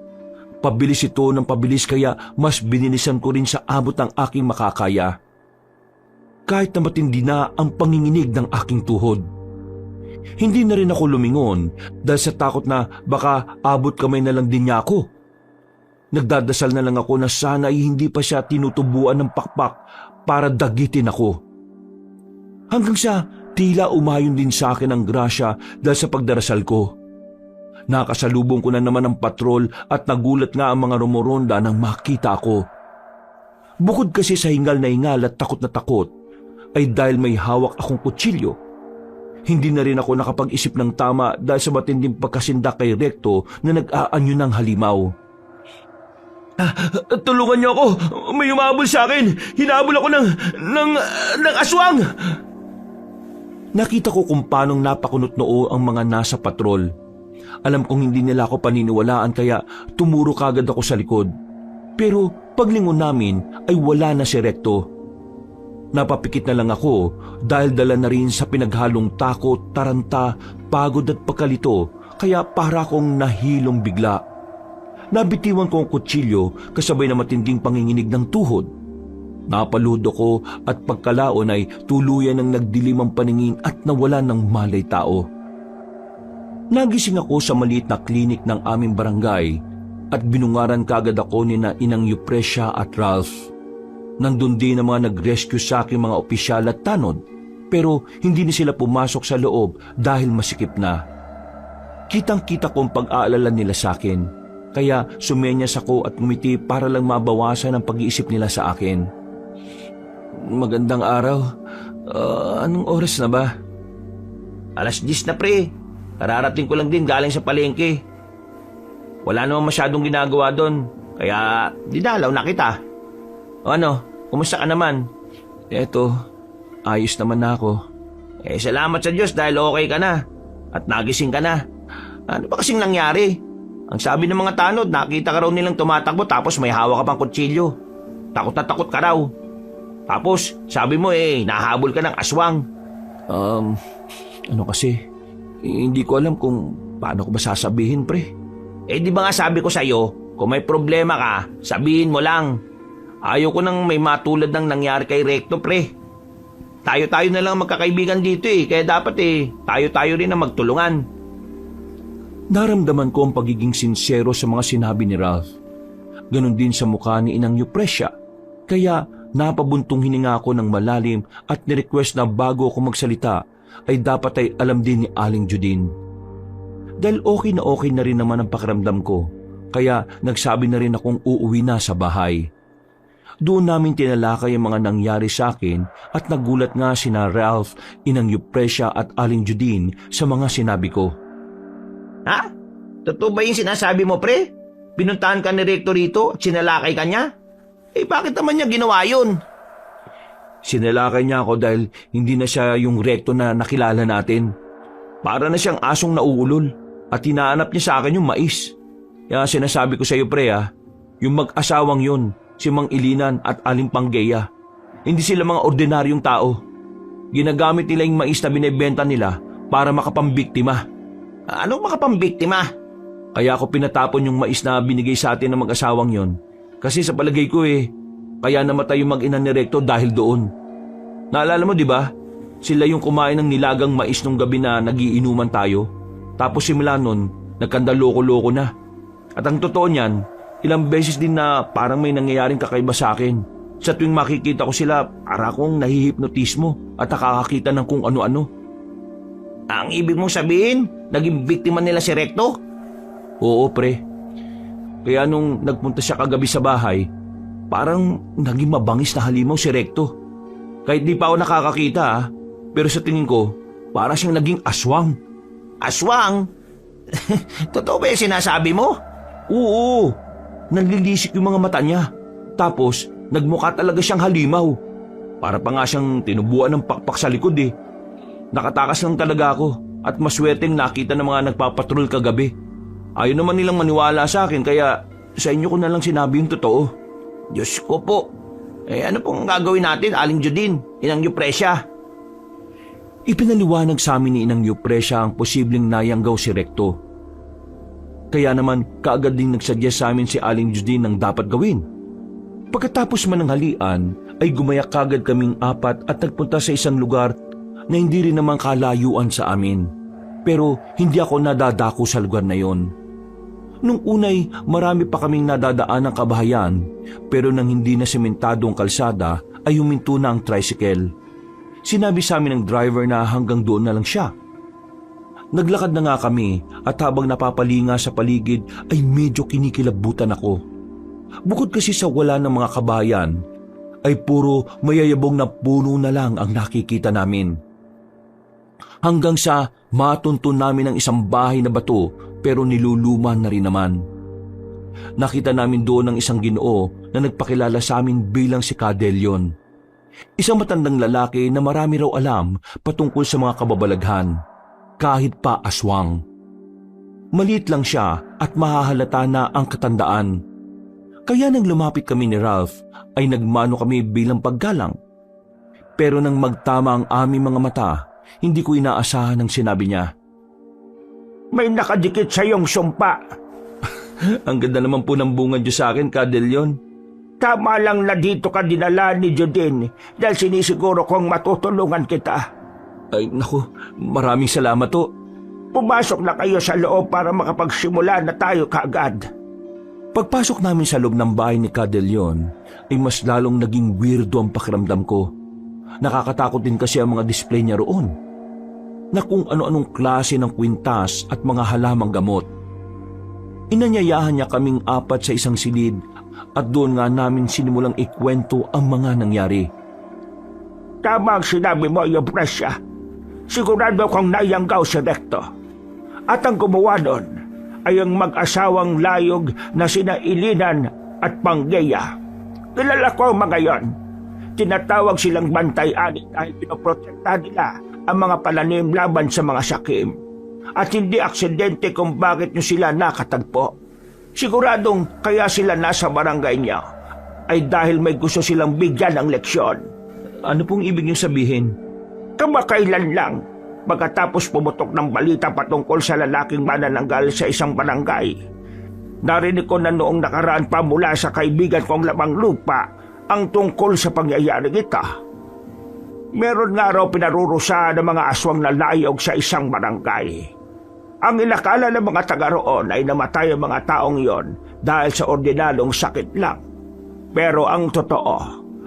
Pabilis ito ng pabilis kaya mas binilisan ko rin sa abot ng aking makakaya. Kahit na matindi na ang panginginig ng aking tuhod. Hindi na rin ako lumingon dahil sa takot na baka abot kamay na lang din niya ako. Nagdadasal na lang ako na sana ay hindi pa siya tinutubuan ng pakpak para dagitin ako. Hanggang sa tila umayon din sa akin ang grasya dahil sa pagdarasal ko. Nakasalubong ko na naman ang patrol at nagulat nga ang mga rumoronda nang makita ako. Bukod kasi sa hingal na hingal at takot na takot, ay dahil may hawak akong kutsilyo. Hindi na rin ako nakapag-isip ng tama dahil sa matinding pagkasindak kay Recto na nag-aanyo ng halimaw. Tulungan niyo ako! May humabol sa akin! Hinabol ako ng aswang! Nakita ko kung paanong napakunot noo ang mga nasa patrol. Alam kong hindi nila ako paniniwalaan kaya tumuro kagad ako sa likod. Pero paglingon namin ay wala na si Recto. Napapikit na lang ako dahil dala na rin sa pinaghalong takot, taranta, pagod at pagkalito kaya para akong nahilong bigla. Nabitiwan ko ang kutsilyo kasabay na matinding panginginig ng tuhod. Napaluhod ako at pagkalaon ay tuluyan ng nagdilim ang paningin at nawala ng malay tao. Nagising ako sa maliit na klinik ng aming barangay at binungaran kagad ako ni na Inang Eupresia at Ralph. Nandun din ang mga nag-rescue sa aking mga opisyal at tanod pero hindi na sila pumasok sa loob dahil masikip na. Kitang-kita ko ang pag-aalala nila sa akin kaya sumenyas ako at ngumiti para lang mabawasan ang pag-iisip nila sa akin. Magandang araw. Anong oras na ba? 10:00 na pre. Kararating ko lang din galing sa palengke. Wala namang masyadong ginagawa doon, kaya dinalaw na kita. O ano, kumusta ka naman? Eto, ayos naman na ako. Salamat sa Diyos dahil okay ka na at nagising ka na. Ano ba kasing nangyari? Ang sabi ng mga tanod, nakita ka raw nilang tumatakbo tapos may hawak ka pang kutsilyo. Takot na takot ka raw. Tapos sabi mo nahabol ka ng aswang. Ano kasi? Hindi ko alam kung paano ko ba sasabihin, pre. Di ba nga sabi ko sa'yo, kung may problema ka, sabihin mo lang. Ayaw ko nang may matulad ng nangyari kay Recto, pre. Tayo-tayo na lang magkakaibigan dito kaya dapat tayo-tayo rin na magtulungan. Naramdaman ko ang pagiging sincero sa mga sinabi ni Ralph. Ganon din sa mukha ni Inang Eupresia. Kaya napabuntong hininga ako ng malalim at nirequest na bago ako magsalita ay dapat ay alam din ni Aling Judine. Dahil okay na rin naman ang pakiramdam ko, kaya nagsabi na rin akong uuwi na sa bahay. Doon namin tinalakay ang mga nangyari sa akin at nagulat nga sina Ralph, Inang Eupresia at Aling Judine sa mga sinabi ko. Ha? Totoo ba yung sinasabi mo, pre? Pinuntahan ka ni Recto rito at sinalakay ka niya? Bakit naman niya ginawa yun? Sinalakay niya ako dahil hindi na siya yung Recto na nakilala natin. Para na siyang asong nauulol at hinahanap niya sa akin yung mais. Kaya sinasabi ko sa iyo, pre, yung mag-asawang yun, si Mang Ilinan at Aling Panggeya. Hindi sila mga ordinaryong tao. Ginagamit nila yung mais na binebenta nila para makapambiktima. Anong makapambiktima? Kaya ako pinatapon yung mais na binigay sa atin ng mag-asawang yon. Kasi sa palagay ko kaya namatay yung mag-ina ni Recto dahil doon. Naalala mo, di ba? Sila yung kumain ng nilagang mais nung gabi na nagiinuman tayo. Tapos simula nun, nagkanda loko-loko na. At ang totoo niyan, ilang beses din na parang may nangyayaring kakaiba sa akin. Sa tuwing makikita ko sila, para akong nahihipnotismo at nakakakita ng kung ano-ano. Ang ibig mong sabihin, naging biktima nila si Recto? Oo, pre. Kaya nung nagpunta siya kagabi sa bahay, parang naging mabangis na halimaw si Recto. Kahit di pa ako nakakakita pero sa tingin ko, para siyang naging aswang. Aswang? Totoo ba yung sinasabi mo? Oo, nanlilisik yung mga mata niya. Tapos, nagmukha talaga siyang halimaw. Para pa nga siyang tinubuan ng pakpak sa likod Nakatakas lang talaga ako at maswerteng nakita ng mga nagpapatrol kagabi. Ayaw naman nilang maniwala sa akin kaya sa inyo ko na lang sinabi yung totoo. Diyos ko po. Ano pong gagawin natin, Aling Judin? Inang Yupresya? Ipinaliwanag sa amin ni Inang Yupresya ang posibleng nayanggaw si Recto. Kaya naman kaagad ding nagsuggest sa amin si Aling Judin ng dapat gawin. Pagkatapos man ng halian ay gumayak kagad kaming apat at nagpunta sa isang lugar na hindi rin naman kalayuan sa amin. Pero hindi ako nadadako sa lugar na yon. Nung unay marami pa kaming nadadaan ng kabahayan pero nang hindi na sementado ang kalsada ay huminto na ang tricycle. Sinabi sa amin ng driver na hanggang doon na lang siya. Naglakad na nga kami at habang napapalinga sa paligid ay medyo kinikilabutan ako. Bukod kasi sa wala ng mga kabayan ay puro mayayabong na puno na lang ang nakikita namin. Hanggang sa matuntun namin ang isang bahay na bato pero niluluman na rin naman. Nakita namin doon ang isang Ginoo na nagpakilala sa amin bilang si Cadelion. Isang matandang lalaki na marami raw alam patungkol sa mga kababalaghan, kahit pa aswang. Maliit lang siya at mahahalata na ang katandaan. Kaya nang lumapit kami ni Ralph ay nagmano kami bilang paggalang. Pero nang magtama ang aming mga mata, hindi ko inaasahan ang sinabi niya. May nakadikit sa iyong sumpa. Ang ganda naman po ng bunga niyo sa akin, Cadelion. Tama lang na dito ka dinala ni Judin dahil sinisiguro kong matutulungan kita. Ay, naku, maraming salamat to. Pumasok na kayo sa loob para makapagsimula na tayo kaagad. Pagpasok namin sa loob ng bahay ni Cadelion, ay mas lalong naging weirdo ang pakiramdam ko. Nakakatakot din kasi ang mga display niya roon, na kung ano-anong klase ng kwintas at mga halamang gamot. Inanyayahan niya kaming apat sa isang silid at doon nga namin sinimulang ikwento ang mga nangyari. Tama ang sinabi mo, Yupresya. Sigurado kong nayanggaw si Recto. At ang gumawa nun ay ang mag-asawang layog na sina Ilinan at Panggeya. Kilala ko ang mga yon. Tinatawag silang bantay-ani dahil pinoprotektahan nila ang mga pananim laban sa mga sakim. At hindi aksidente kung bakit nyo sila nakatagpo. Siguradong kaya sila nasa barangay niya ay dahil may gusto silang bigyan ng leksyon. Ano pong ibig niyong sabihin? Kamakailan lang, pagkatapos pumutok ng balita patungkol sa lalaking manananggal sa isang barangay. Narinig ko na noong nakaraan pa mula sa kaibigan kong lamang lupa ang tungkol sa pangyayaring ito. Meron nga raw pinarurusa ng mga aswang na layog sa isang barangay. Ang inakala ng mga taga roon ay namatay ang mga taong iyon dahil sa ordinalong sakit lang. Pero ang totoo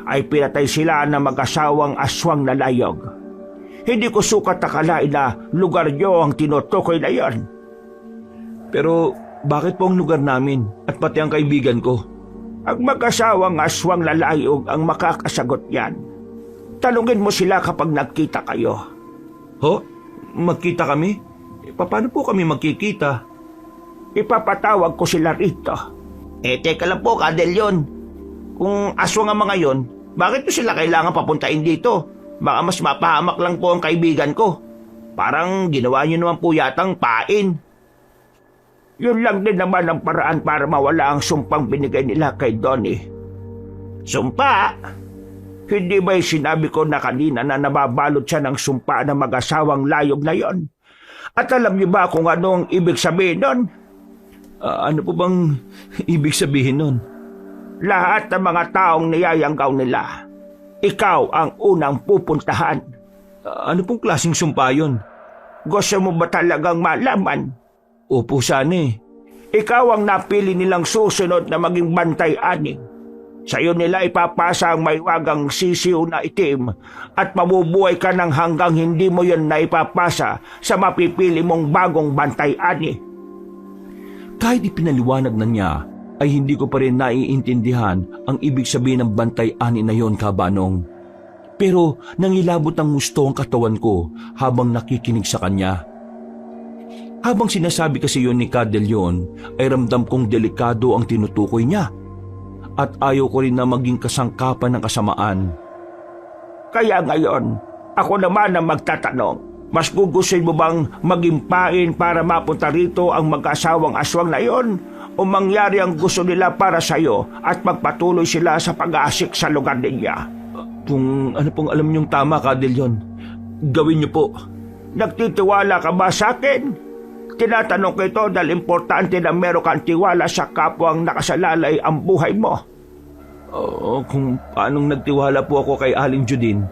ay pinatay sila ng mag-asawang aswang na layog. Hindi ko sukat akalain na lugar niyo ang tinutukoy na iyon. Pero bakit po ang lugar namin at pati ang kaibigan ko? Ang mag-asawang aswang na layog ang makakasagot yan. Tanungin mo sila kapag nagkita kayo. Ho? Magkita kami? Paano po kami magkikita? Ipapatawag ko sila rito. Teka lang po, Cadelion. Kung aswang ang mga yon, bakit po sila kailangan papuntain dito? Baka mas mapahamak lang po ang kaibigan ko. Parang ginawa niyo naman po yatang pain. Yun lang din naman ang paraan para mawala ang sumpang binigay nila kay Donnie. Sumpa? Hindi ba'y sinabi ko na kanina na nababalot siya ng sumpa ng mag-asawang layog na yon? At alam niyo ba kung anong ibig sabihin nun? Ano po bang ibig sabihin nun? Lahat ng mga taong niyayanggaw nila, ikaw ang unang pupuntahan. Ano pong klaseng sumpa yun? Gusto mo ba talagang malaman? Opo, sana eh. Ikaw ang napili nilang susunod na maging bantay-aning. Sa'yo nila ipapasa ang maywagang sisiw na itim at mabubuhay ka ng hanggang hindi mo yun na ipapasa sa mapipili mong bagong bantay-ani. Kahit ipinaliwanag na niya, ay hindi ko pa rin naiintindihan ang ibig sabihin ng bantay-ani na yon, Kabanong. Pero nangilabot ng gusto ang katawan ko habang nakikinig sa kanya. Habang sinasabi kasi yun ni Cadelion, ay ramdam kong delikado ang tinutukoy niya. At ayaw ko rin na maging kasangkapan ng kasamaan. Kaya ngayon, ako naman ang magtatanong, mas gugustuhin mo bang maging pain para mapunta rito ang mag-asawang aswang na yon? O mangyari ang gusto nila para sa'yo at magpatuloy sila sa pag-aasik sa lugar niya? Kung ano pong alam niyong tama, Cadelion, gawin niyo po. Nagtitiwala ka ba sa akin? Tinatanong ko ito dahil importante na meron kang tiwala sa kapwang nakasalalay ang buhay mo. Oo, kung paanong nagtiwala po ako kay Aling Judine,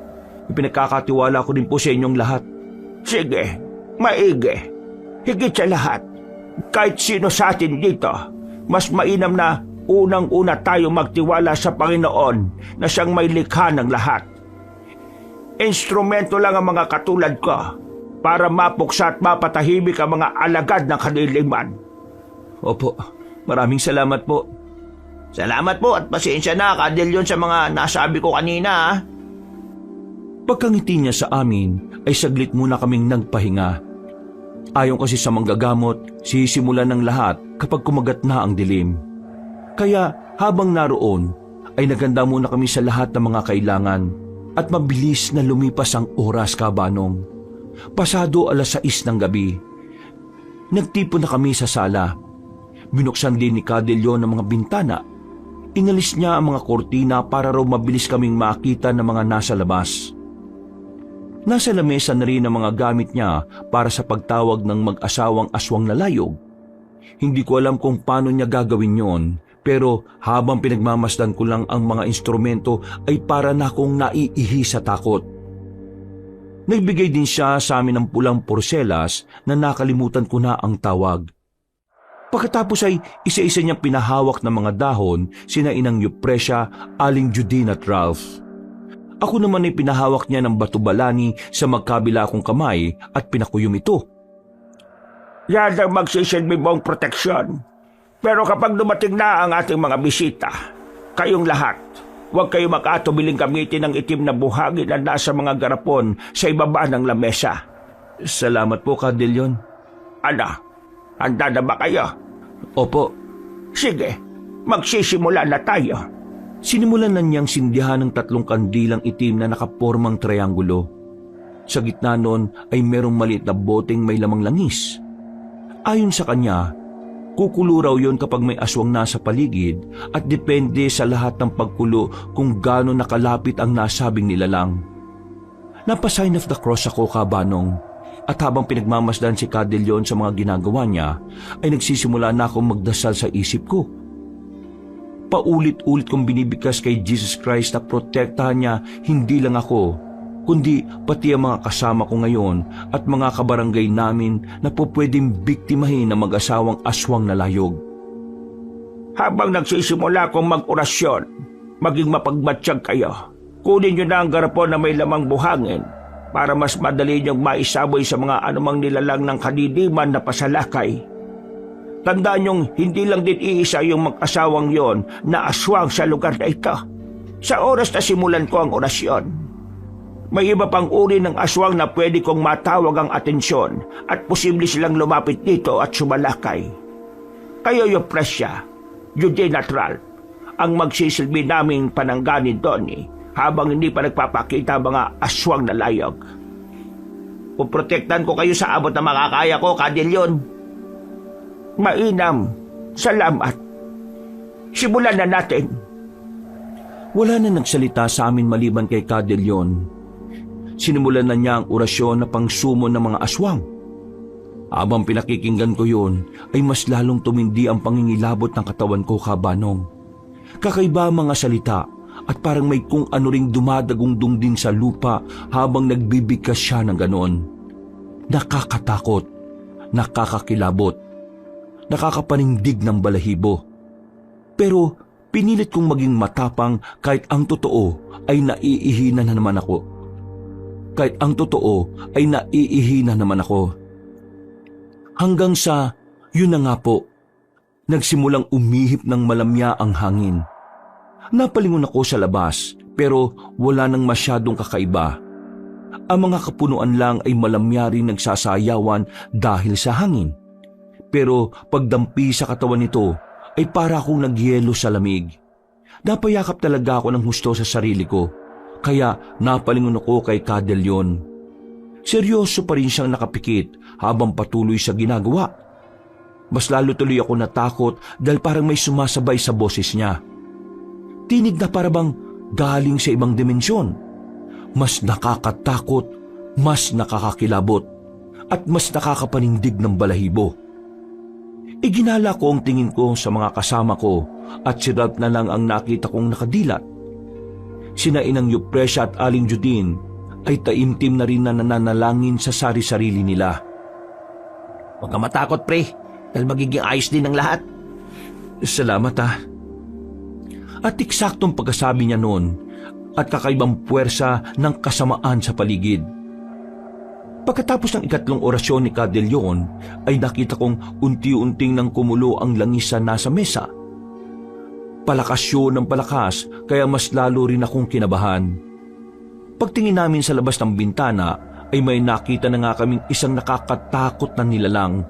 ipinagkakatiwala ko din po sa inyong lahat. Sige, maigi. Higit sa lahat, kahit sino sa atin dito, mas mainam na unang-una tayo magtiwala sa Panginoon na siyang may likha ng lahat. Instrumento lang ang mga katulad ko para mapuksa at mapatahimik ang mga alagad ng kaniliman. Opo, maraming salamat po. Salamat po at pasensya na, Cadelion, sa mga nasabi ko kanina. Pagkangiti niya sa amin, ay saglit muna kaming nagpahinga. Ayon kasi sa manggagamot, sisimulan ng lahat kapag kumagat na ang dilim. Kaya habang naroon, ay naganda muna kami sa lahat ng mga kailangan at mabilis na lumipas ang oras, Kabanong. Pasado 6:00 ng gabi. Nagtipon na kami sa sala. Binuksan din ni Cadelion ang mga bintana. Inalis niya ang mga kortina para raw mabilis kaming makita ng mga nasa labas. Nasa lamesa na rin ang mga gamit niya para sa pagtawag ng mag-asawang aswang na layog. Hindi ko alam kung paano niya gagawin yon, pero habang pinagmamasdan ko lang ang mga instrumento ay para na akong naiihi sa takot. Nagbigay din siya sa amin ng pulang porselas na nakalimutan ko na ang tawag. Pagkatapos ay isa-isa niyang pinahawak ng mga dahon sina Inang Eupresia, Aling Judine at Ralph. Ako naman ay pinahawak niya ng batubalani sa magkabila kong kamay at pinakuyom ito. Yan ang magsisilbi mong proteksyon. Pero kapag dumating na ang ating mga bisita, kayong lahat, huwag kayo makatubiling gamitin ng itim na buhangin na nasa mga garapon sa ibaba ng lamesa. Salamat po, Cadelion. Ano? Handa na ba kayo? Opo. Sige, magsisimula na tayo. Sinimulan na niyang sindihan ng 3 kandilang itim na nakapormang trianggulo. Sa gitna nun ay merong maliit na boteng may lamang langis. Ayon sa kanya, kukulo raw yun kapag may aswang nasa paligid at depende sa lahat ng pagkulo kung gaano nakalapit ang nasabing nilalang. Napasign of the cross ako, Kabanong, at habang pinagmamasdan si Cadelion sa mga ginagawa niya, ay nagsisimula na akong magdasal sa isip ko. Paulit-ulit kong binibigkas kay Jesus Christ na protektahan niya hindi lang ako, kundi pati ang mga kasama ko ngayon at mga kabarangay namin na po pwedeng biktimahin ng mag-asawang aswang na layog. Habang nagsisimula akong mag-orasyon, maging mapagmatsyag kayo. Kunin niyo na ang garapon na may lamang buhangin para mas madali niyong maisaboy sa mga anumang nilalang ng kadidiman na pasalakay. Tandaan niyong hindi lang din iisa yung mag-asawang yon na aswang sa lugar na ito. Sa oras na simulan ko ang orasyon, may iba pang uri ng aswang na pwede kong matawag ang atensyon at posible silang lumapit dito at sumalakay. Kayo yung presya, Judine at Ralph, ang magsisilbi naming panangganin doon habang hindi pa nagpapakita mga aswang na layog. Puprotektan ko kayo sa abot na makakaya ko, Cadelion. Mainam. Salamat. Simulan na natin. Wala na nagsalita sa amin maliban kay Cadelion. Sinimulan na niya ang orasyon na pangsumo ng mga aswang. Habang pinakikinggan ko yun, ay mas lalong tumindi ang pangingilabot ng katawan ko, Kabanong. Kakaiba ang mga salita at parang may kung ano ring dumadagundong din sa lupa habang nagbibigkas siya ng ganon. Nakakatakot, nakakakilabot, nakakapanindig ng balahibo. Pero pinilit kong maging matapang kahit ang totoo ay naiihina na naman ako. Kahit ang totoo ay naiihina naman ako. Hanggang sa, yun na nga po, nagsimulang umihip ng malamya ang hangin. Napalingon ako sa labas pero wala nang masyadong kakaiba. Ang mga kapunuan lang ay malamya rin nagsasayawan dahil sa hangin. Pero pagdampi sa katawan nito ay para akong nagyelo sa lamig. Napayakap talaga ako ng husto sa sarili ko, kaya napalingon ako kay Cadelion. Seryoso pa rin siyang nakapikit habang patuloy sa ginagawa. Mas lalo tuloy ako natakot dahil parang may sumasabay sa boses niya. Tinig na parabang galing sa ibang dimensyon. Mas nakakatakot, mas nakakakilabot, at mas nakakapanindig ng balahibo. Iginala ko ang tingin ko sa mga kasama ko at si Ralph na lang ang nakita kong nakadilat. Sina Inang Yupresya at Aling Judine ay taimtim na rin na nananalangin sa sari-sarili nila. Huwag ka matakot, pre, dahil magiging ayos din ang lahat. Salamat ah. At eksaktong pagkasabi niya noon at kakaibang puwersa ng kasamaan sa paligid. Pagkatapos ng ikatlong orasyon ni Cadelion ay nakita kong unti-unting nang kumulo ang langis sa nasa mesa. Palakas yun ng palakas kaya mas lalo rin akong kinabahan. Pagtingin namin sa labas ng bintana ay may nakita na nga kaming isang nakakatakot na nilalang.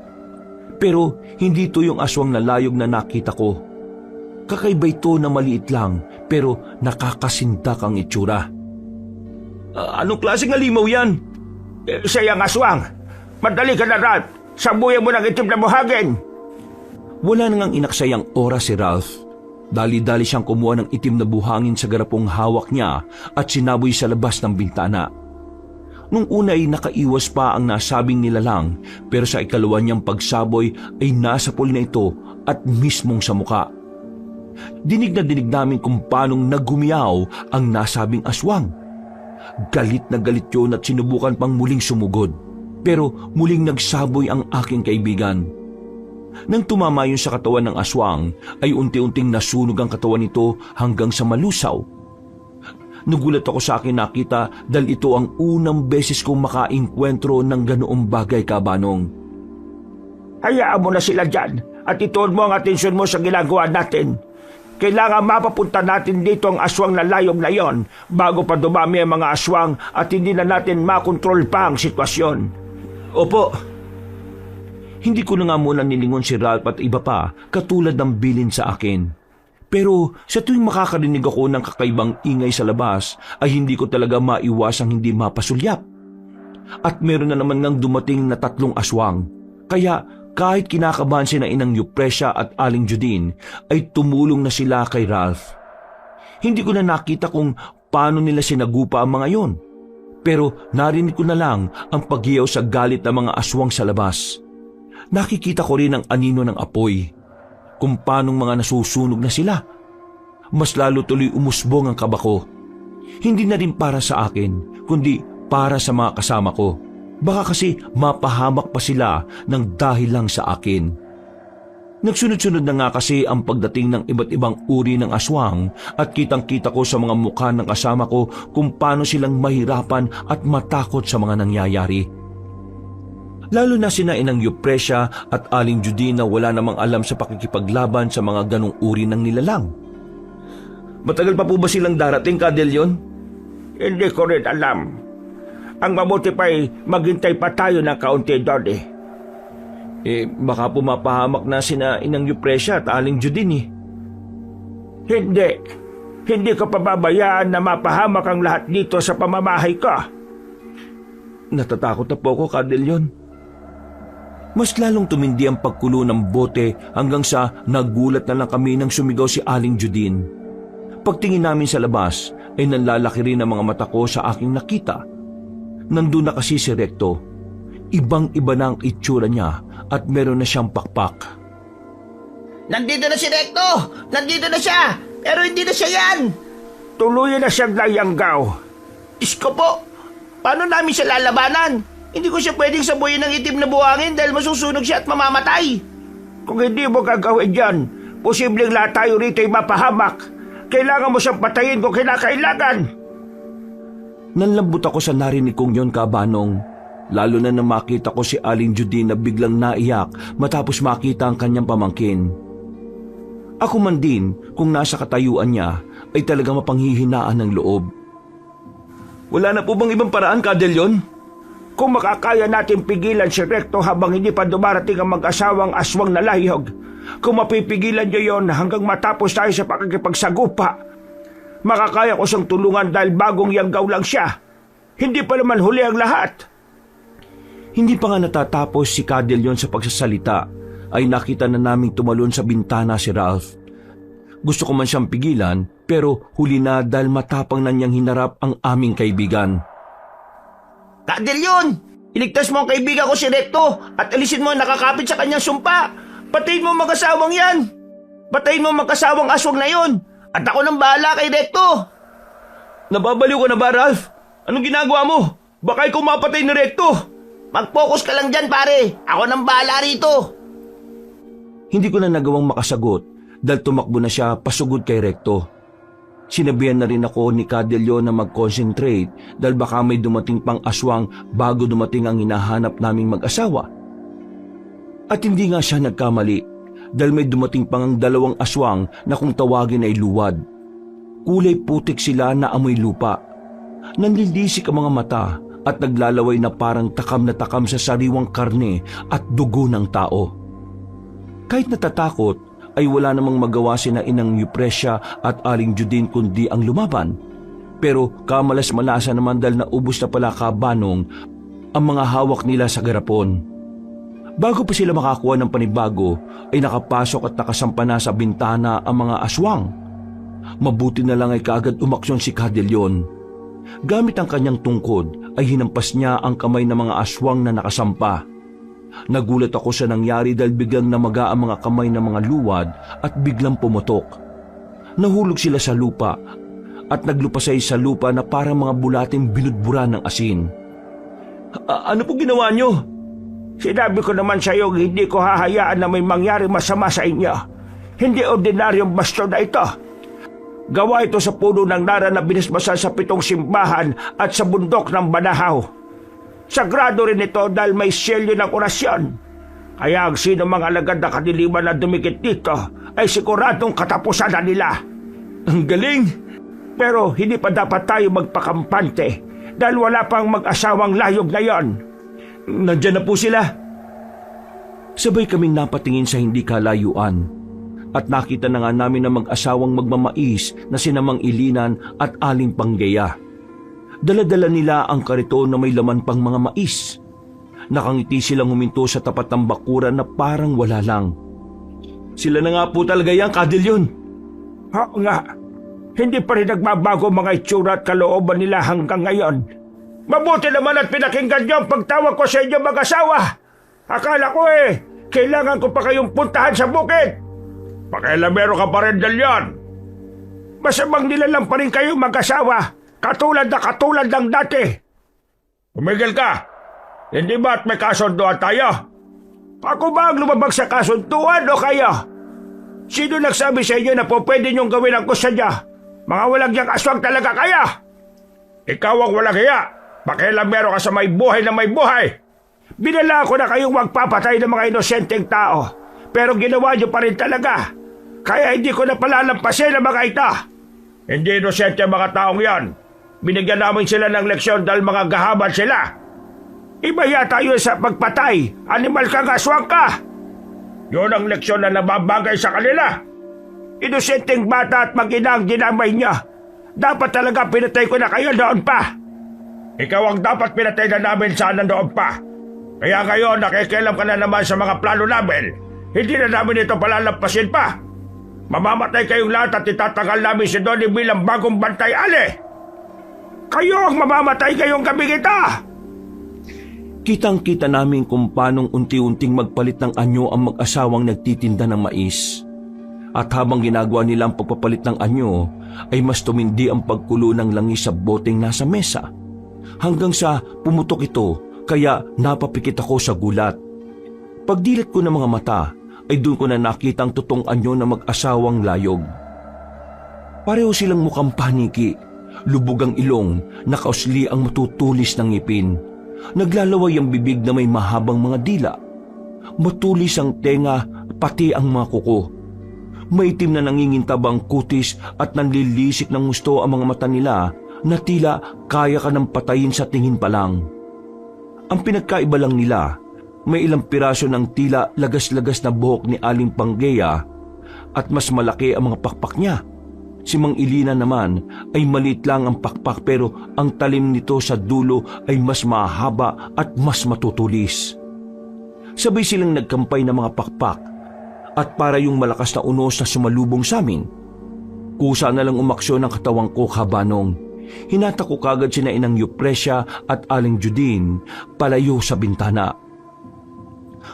Pero hindi ito yung aswang na layog na nakita ko. Kakaiba ito na maliit lang pero nakakasintak ang itsura. Anong klaseng alimaw yan? Sayang aswang. Madali ka na, Ralph. Sambuyan mo ng itim na buhagin. Wala nang inaksayang oras si Ralph. Dali-dali siyang kumuha ng itim na buhangin sa garapong hawak niya at sinaboy sa labas ng bintana. Nung una ay nakaiwas pa ang nasabing nilalang pero sa ikalawa niyang pagsaboy ay nasapol na ito at mismong sa muka. Dinig na dinig namin kung paanong naggumiyaw ang nasabing aswang. Galit na galit yun at sinubukan pang muling sumugod. Pero muling nagsaboy ang aking kaibigan. Nang tumama yun sa katawan ng aswang, ay unti-unting nasunog ang katawan nito hanggang sa malusaw. Nagulat ako sa akin nakita dahil ito ang unang beses kong makainkwentro ng ganoong bagay, Kabanong. Hayaan mo na sila dyan at ituon mo ang atensyon mo sa ginagawa natin. Kailangan mapapunta natin dito ang aswang na layog na yon bago pa dumami ang mga aswang at hindi na natin makontrol pa ang sitwasyon. Opo. Hindi ko na nga muna nilingon si Ralph at iba pa katulad ng bilin sa akin. Pero sa tuwing makakarinig ako ng kakaibang ingay sa labas ay hindi ko talaga maiwasang hindi mapasulyap. At meron na naman ngang dumating na 3 aswang. Kaya kahit kinakabahan sina Inang Yupresya at Aling Judine, ay tumulong na sila kay Ralph. Hindi ko na nakita kung paano nila sinagupa ang mga yon. Pero narinig ko na lang ang paghiyaw sa galit ng mga aswang sa labas. Nakikita ko rin ang anino ng apoy, kung paanong mga nasusunog na sila. Mas lalo tuloy umusbong ang kaba ko. Hindi na rin para sa akin, kundi para sa mga kasama ko. Baka kasi mapahamak pa sila ng dahil lang sa akin. Nagsunod-sunod na nga kasi ang pagdating ng iba't ibang uri ng aswang at kitang-kita ko sa mga mukha ng kasama ko kung paano silang mahirapan at matakot sa mga nangyayari. Lalo na sina Inang Yupresya at Aling Judine na wala namang alam sa pakikipaglaban sa mga ganong uri ng nilalang. Matagal pa po ba silang darating, Cadelion? Hindi ko rin alam. Ang mabuti pa'y maghintay pa tayo ng kaunti doon eh. Baka pumapahamak na sina Inang Yupresya at Aling Judine eh. Hindi. Hindi ko pababayaan na mapahamak ang lahat dito sa pamamahay ko. Natatakot na po ako, Cadelion. Mas lalong tumindi ang pagkulo ng bote hanggang sa nagulat na lang kami nang sumigaw si Aling Judine. Pagtingin namin sa labas ay nanlalaki rin ang mga mata ko sa aking nakita. Nandun na kasi si Recto. Ibang-iba na ang itsura niya at meron na siyang pakpak. Nandito na si Recto! Nandito na siya! Pero hindi na siya yan! Tuluyan na siyang nayanggaw. Diyos ko po! Paano namin siya lalabanan? Hindi ko siya pwedeng sabuyin ng itim na buhangin dahil masusunog siya at mamamatay. Kung hindi mo gagawin yan, posibleng lahat tayo rito ay mapahamak. Kailangan mo siyang patayin kung kinakailangan. Nanlambot ako sa narinig kong yon, Kabanong. Lalo na nang makita ko si Aling Judy na biglang naiyak matapos makita ang kanyang pamangkin. Ako man din, kung nasa katayuan niya, ay talagang mapanghihinaan ng loob. Wala na po bang ibang paraan, Kadelyon? Kung makakaya natin pigilan si Recto habang hindi pa dumarating ang mag-asawang aswang na layog, kung mapipigilan niyo yon hanggang matapos tayo sa pakikipagsagupa, makakaya ko siyang tulungan dahil bagong yanggaw lang siya. Hindi pa naman huli ang lahat. Hindi pa nga natatapos si Cadellion sa pagsasalita ay nakita na naming tumalon sa bintana si Ralph. Gusto ko man siyang pigilan pero huli na dahil matapang na niyang hinarap ang aming kaibigan. Cadelyon! Iligtas mo ang kaibigan ko si Recto at alisin mo ang nakakapit sa kanyang sumpa. Patayin mo ang mag-asawang yan! Patayin mo ang mag-asawang aswang na yon! At ako nang bahala kay Recto! Nababaliw ka na ba, Ralph? Anong ginagawa mo? Baka ikaw mapatay ni Recto! Mag-focus ka lang dyan, pare! Ako nang bahala rito! Hindi ko na nagawang makasagot dahil tumakbo na siya pasugod kay Recto. Sinabihan na rin ako ni Cadellion na mag-concentrate dahil baka may dumating pang aswang bago dumating ang hinahanap naming mag-asawa. At hindi nga siya nagkamali dahil may dumating pang ang dalawang aswang na kung tawagin ay luwad. Kulay putik sila na amoy lupa. Nanlilisik ang mga mata at naglalaway na parang takam na takam sa sariwang karne at dugo ng tao. Kahit natatakot ay wala namang magawa sina Inang Eupresia at Aling Judine kundi ang lumaban. Pero kamalas-malasa naman dahil naubos na pala, Kabanong, ang mga hawak nila sa garapon. Bago pa sila makakuha ng panibago, ay nakapasok at nakasampa na sa bintana ang mga aswang. Mabuti na lang ay kaagad umaksyon si Cadellion. Gamit ang kanyang tungkod ay hinampas niya ang kamay ng mga aswang na nakasampa. Nagulat ako sa nangyari dahil biglang namaga ang mga kamay ng mga luwad at biglang pumutok. Nahulog sila sa lupa at naglupasay sa lupa na parang mga bulating binudbura ng asin. Ano po ginawa niyo? Sinabi ko naman sa iyo, hindi ko hahayaan na may mangyari masama sa inyo. Hindi ordinaryong baston na ito. Gawa ito sa puno ng nara na binisbasan sa 7 simbahan at sa bundok ng Banahaw. Sagrado rin ito dahil may selyo ng orasyon. Kaya ang sino mga alagad na kadiliman na dumikit dito ay siguradong katapusan na nila. Ang galing! Pero hindi pa dapat tayo magpakampante dahil wala pang mag-asawang layog na yon. Nandiyan na po sila. Sabay kaming napatingin sa hindi kalayuan at nakita na nga namin na mag-asawang magmamais na sina Mang Ilinan at Aling Panggaya. Dala-dala nila ang kariton na may laman pang mga mais. Nakangiti silang huminto sa tapat ng bakuran na parang wala lang. Sila na nga po talaga yan, Cadellion. Oo nga. Hindi pa rin nagbabago mga itsura at kalooban nila hanggang ngayon. Mabuti naman at pinakinggan niyo ang pagtawag ko sa inyo mag-asawa. Akala ko kailangan ko pa kayong puntahan sa bukid. Pakialamero ka pa rin, Dalyon. Masamang nilalang pa rin kayong mag-asawa, katulad ng dati. Umigil ka. Hindi ba at may kasunduan tayo? Ako ba ang lumabag sa kasunduan o kayo? Sino nagsabi sa inyo na po pwede niyong gawin ang gusto niya? Mga walang diyang aswang talaga kaya. Ikaw ang walang hiya. Pakialamero ka sa may buhay na may buhay. Binala ko na kayong magpapatay ng mga inosenteng tao. Pero ginawa niyo pa rin talaga. Kaya hindi ko na palalampasin ang mga ito. Hindi inosente ang mga taong yan. Binigyan namin sila ng leksyon dahil mga gahaman sila. Iba yata yun sa pagpatay. Animal kang aswang ka. Yun ang leksyon na nababagay sa kanila. Inosenteng bata at mag-ina ang ginamay niya. Dapat talaga pinatay ko na kayo noon pa. Ikaw ang dapat pinatay na namin sana noon pa. Kaya ngayon nakikialam ka na naman sa mga plano namin. Hindi na namin ito palalampasin pa. Mamamatay kayong lahat at itatagal namin si Donnie bilang bagong bantay ali. Kayo ang mamamatay ngayong gabi kita. Kitang-kita namin kung paanong unti-unting magpalit ng anyo ang mag-asawang nagtitinda ng mais. At habang ginagawa nila ang pagpapalit ng anyo, ay mas tumindi ang pagkulo ng langis sa boteng nasa mesa. Hanggang sa pumutok ito, kaya napapikit ako sa gulat. Pagdilat ko ng mga mata, ay doon ko na nakita ang totoong anyo na mag-asawang layog. Pareho silang mukhang paniki, lubog ang ilong, nakausli ang matutulis ng ngipin. Naglalaway ang bibig na may mahabang mga dila. Matulis ang tenga, pati ang mga kuko. Maitim na nangingintab ang kutis at nanlilisik ng gusto ang mga mata nila na tila kaya ka ng patayin sa tingin pa lang. Ang pinagkaiba lang nila, may ilang piraso ng tila lagas-lagas na buhok ni Aling Panggeya at mas malaki ang mga pakpak niya. Si Mang Ilina naman ay maliit lang ang pakpak pero ang talim nito sa dulo ay mas mahaba at mas matutulis. Sabay silang nagkampay ng mga pakpak at para yung malakas na unos na sumalubong sa amin. Kusa na lang umaksyon ang katawang ko kabanong. Hinata ko kagad sina Inang Yupresya at Aling Judine palayo sa bintana.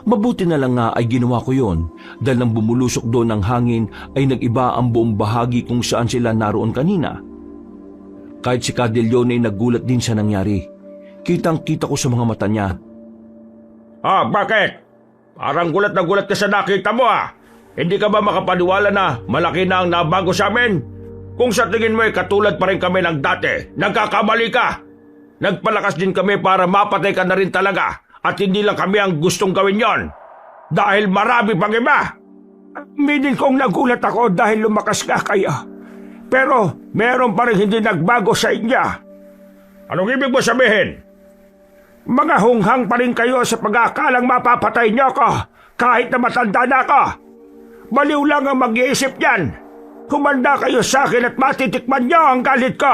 Mabuti na lang nga ay ginawa ko yon dahil nang bumulusok doon ng hangin ay nag-iba ang buong bahagi kung saan sila naroon kanina. Kahit si Cadillon ay nagulat din sa nangyari. Kitang-kita ko sa mga mata niya. Bakit? Parang gulat na gulat ka sa nakita mo Hindi ka ba makapaniwala na malaki na ang nabago sa amin? Kung sa tingin mo ay katulad pa rin kami ng dati, nagkakamali ka. Nagpalakas din kami para mapatay ka na rin talaga. At hindi lang kami ang gustong gawin yon. Dahil marami pang iba. Midin kong nagulat ako dahil lumakas ka kayo. Pero meron pa rin hindi nagbago sa inyo. Anong ibig mo sabihin? Mga hunghang pa rin kayo sa pag-aakalang mapapatay niyo ako kahit na matanda na ako. Baliw lang ang mag-iisip niyan. Humanda kayo sa akin at matitikman niyo ang galit ko.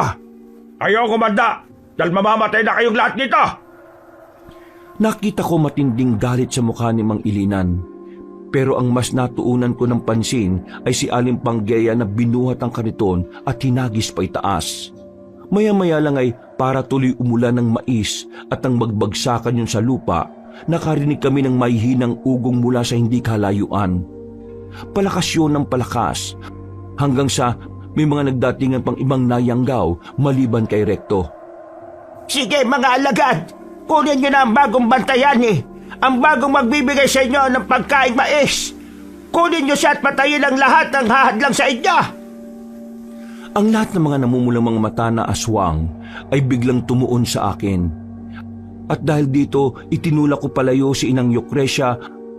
Ayaw kumanda dahil mamamatay na kayong lahat nito. Nakita ko matinding galit sa mukha ni Mang Ilinan. Pero ang mas natuunan ko ng pansin ay si Aling Panggeya na binuhat ang kariton at hinagis pa itaas. Maya-maya lang ay para tuloy umulan ng mais at ang magbagsakan yun sa lupa, nakarinig kami ng mahihinang ugong mula sa hindi kalayuan. Palakas yun ng palakas hanggang sa may mga nagdatingan pang ibang nayanggaw maliban kay Rekto. Sige mga alagad! Kunin nyo na ang bagong bantayan ang bagong magbibigay sa inyo ng pagkain mais. Kunin nyo siya at patayin ang lahat ng hahadlang sa inyo. Ang lahat ng mga namumulang mga mata na aswang ay biglang tumuon sa akin. At dahil dito, itinulak ko palayo si Inang Yupresya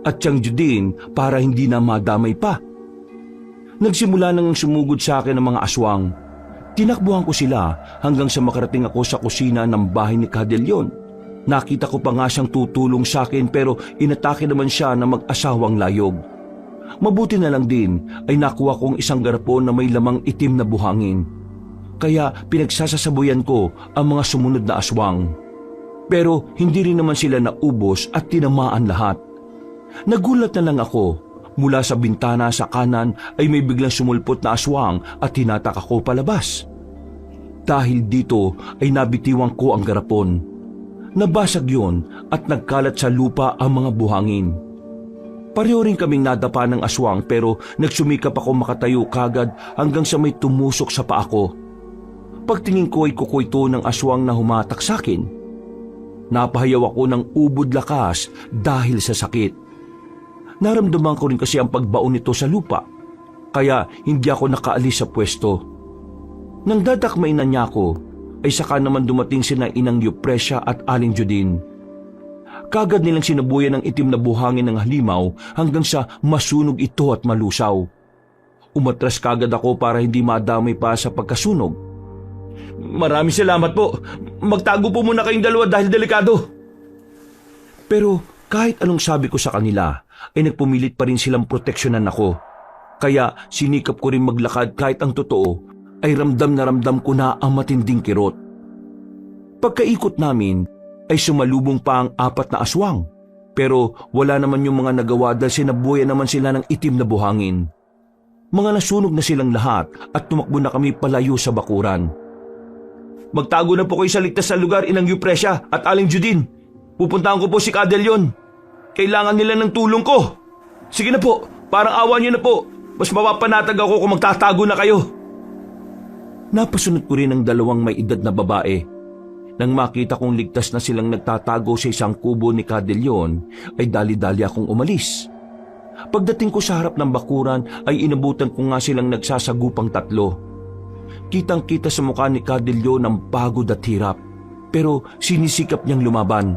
at Tiang Judine para hindi na madamay pa. Nagsimula nang sumugod sa akin ang mga aswang. Tinakbuhan ko sila hanggang sa makarating ako sa kusina ng bahay ni Cadillon. Nakita ko pa nga siyang tutulong sa akin pero inatake naman siya na mag-asawang layog. Mabuti na lang din ay nakuha kong isang garapon na may lamang itim na buhangin. Kaya pinagsasasabuyan ko ang mga sumunod na aswang. Pero hindi rin naman sila naubos at tinamaan lahat. Nagulat na lang ako. Mula sa bintana sa kanan ay may biglang sumulpot na aswang at hinatak ako palabas. Dahil dito ay nabitiwan ko ang garapon. Nabasag yun at nagkalat sa lupa ang mga buhangin. Pareho rin kaming nadapa ng aswang pero nagsumikap ako makatayo kagad hanggang sa may tumusok sa paa ko. Pagtingin ko ay kuko ito ng aswang na humatak sa akin. Napahayaw ako ng ubod lakas dahil sa sakit. Naramdaman ko rin kasi ang pagbaon nito sa lupa, kaya hindi ako nakaalis sa pwesto. Nang dadakmay na niya ako, ay saka naman dumating sina Inang Yupresya at Aling Judine. Kagad nilang sinabuyan ng itim na buhangin ng halimaw hanggang sa masunog ito at malusaw. Umatras kagad ako para hindi madamay pa sa pagkasunog. Maraming salamat po. Magtago po muna kayong dalawa dahil delikado. Pero kahit anong sabi ko sa kanila, ay nagpumilit pa rin silang proteksyonan ako. Kaya sinikap ko rin maglakad kahit ang totoo ay ramdam na ramdam ko na ang matinding kirot. Pagkaikot namin ay sumalubong pa ang 4 na aswang. Pero wala naman yung mga nagawa dahil sinabuyan naman sila ng itim na buhangin. Mga nasunog na silang lahat at tumakbo na kami palayo sa bakuran. Magtago na po kayo sa ligtas na lugar, Inang Eupresia at Aling Judin. Pupuntahan ko po si Cadelion. Kailangan nila ng tulong ko. Sige na po, parang awa niyo na po. Mas mapapanatag ako kung magtatago na kayo. Napasunod ko rin ang dalawang may edad na babae. Nang makita kong ligtas na silang nagtatago sa isang kubo ni Cadelion, ay dali-dali akong umalis. Pagdating ko sa harap ng bakuran ay inabutan ko nga silang nagsasagupang tatlo. Kitang-kita sa mukha ni Cadelion ang pagod at hirap, pero sinisikap niyang lumaban.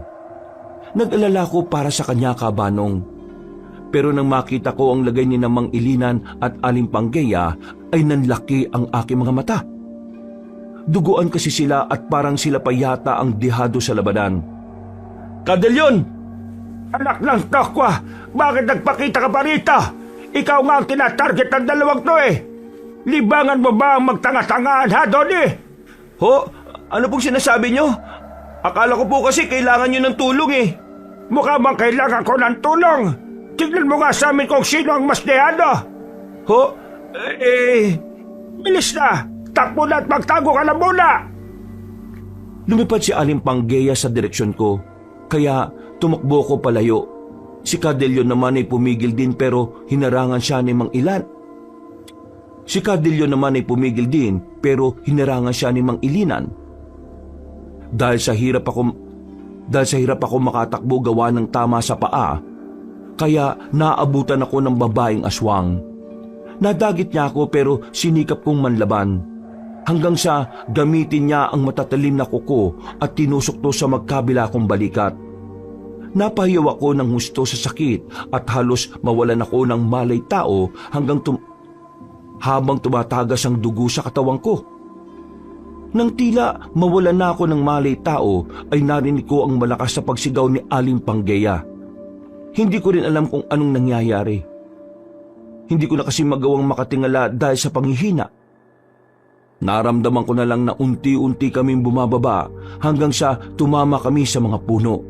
Nag-alala ko para sa kanya, Kabanong. Pero nang makita ko ang lagay ni Mang Ilinan at Aling Panggeya ay nanlaki ang aking mga mata. Duguan kasi sila at parang sila pa yata ang dihado sa labanan. Cadelion! Anak ng tokwa, bakit nagpakita ka pa rito? Ikaw nga ang tinatarget ng dalawang to eh. Libangan mo ba ang magtanga-tangaan, ha, Donnie? Ho? Ano pong sinasabi nyo? Akala ko po kasi kailangan nyo ng tulong eh. Mukha bang kailangan ko ng tulong? Tignan mo nga sa amin kung sino ang mas dehado. Ho? Bilis na! Takbo na at magtago ka na muna! Lumipad si Aling Panggeya sa direksyon ko, kaya tumakbo ko palayo. Si Cadelion naman ay pumigil din pero hinarangan siya ni Mang Ilinan. Dahil sa hirap ako makatakbo gawa ng tama sa paa, kaya naabutan ako ng babaeng aswang. Nadagit niya ako pero sinikap kong manlaban. Hanggang sa gamitin niya ang matatalim na kuko at tinusok to sa magkabila kong balikat. Napahiyaw ako ng husto sa sakit at halos mawalan ako ng malay tao habang tumatagas ang dugo sa katawan ko. Nang tila mawalan na ako ng malay tao ay narinig ko ang malakas na pagsigaw ni Aling Panggeya. Hindi ko rin alam kung anong nangyayari. Hindi ko na kasi magawang makatingala dahil sa panghihina. Naramdaman ko na lang na unti-unti kaming bumababa hanggang sa tumama kami sa mga puno.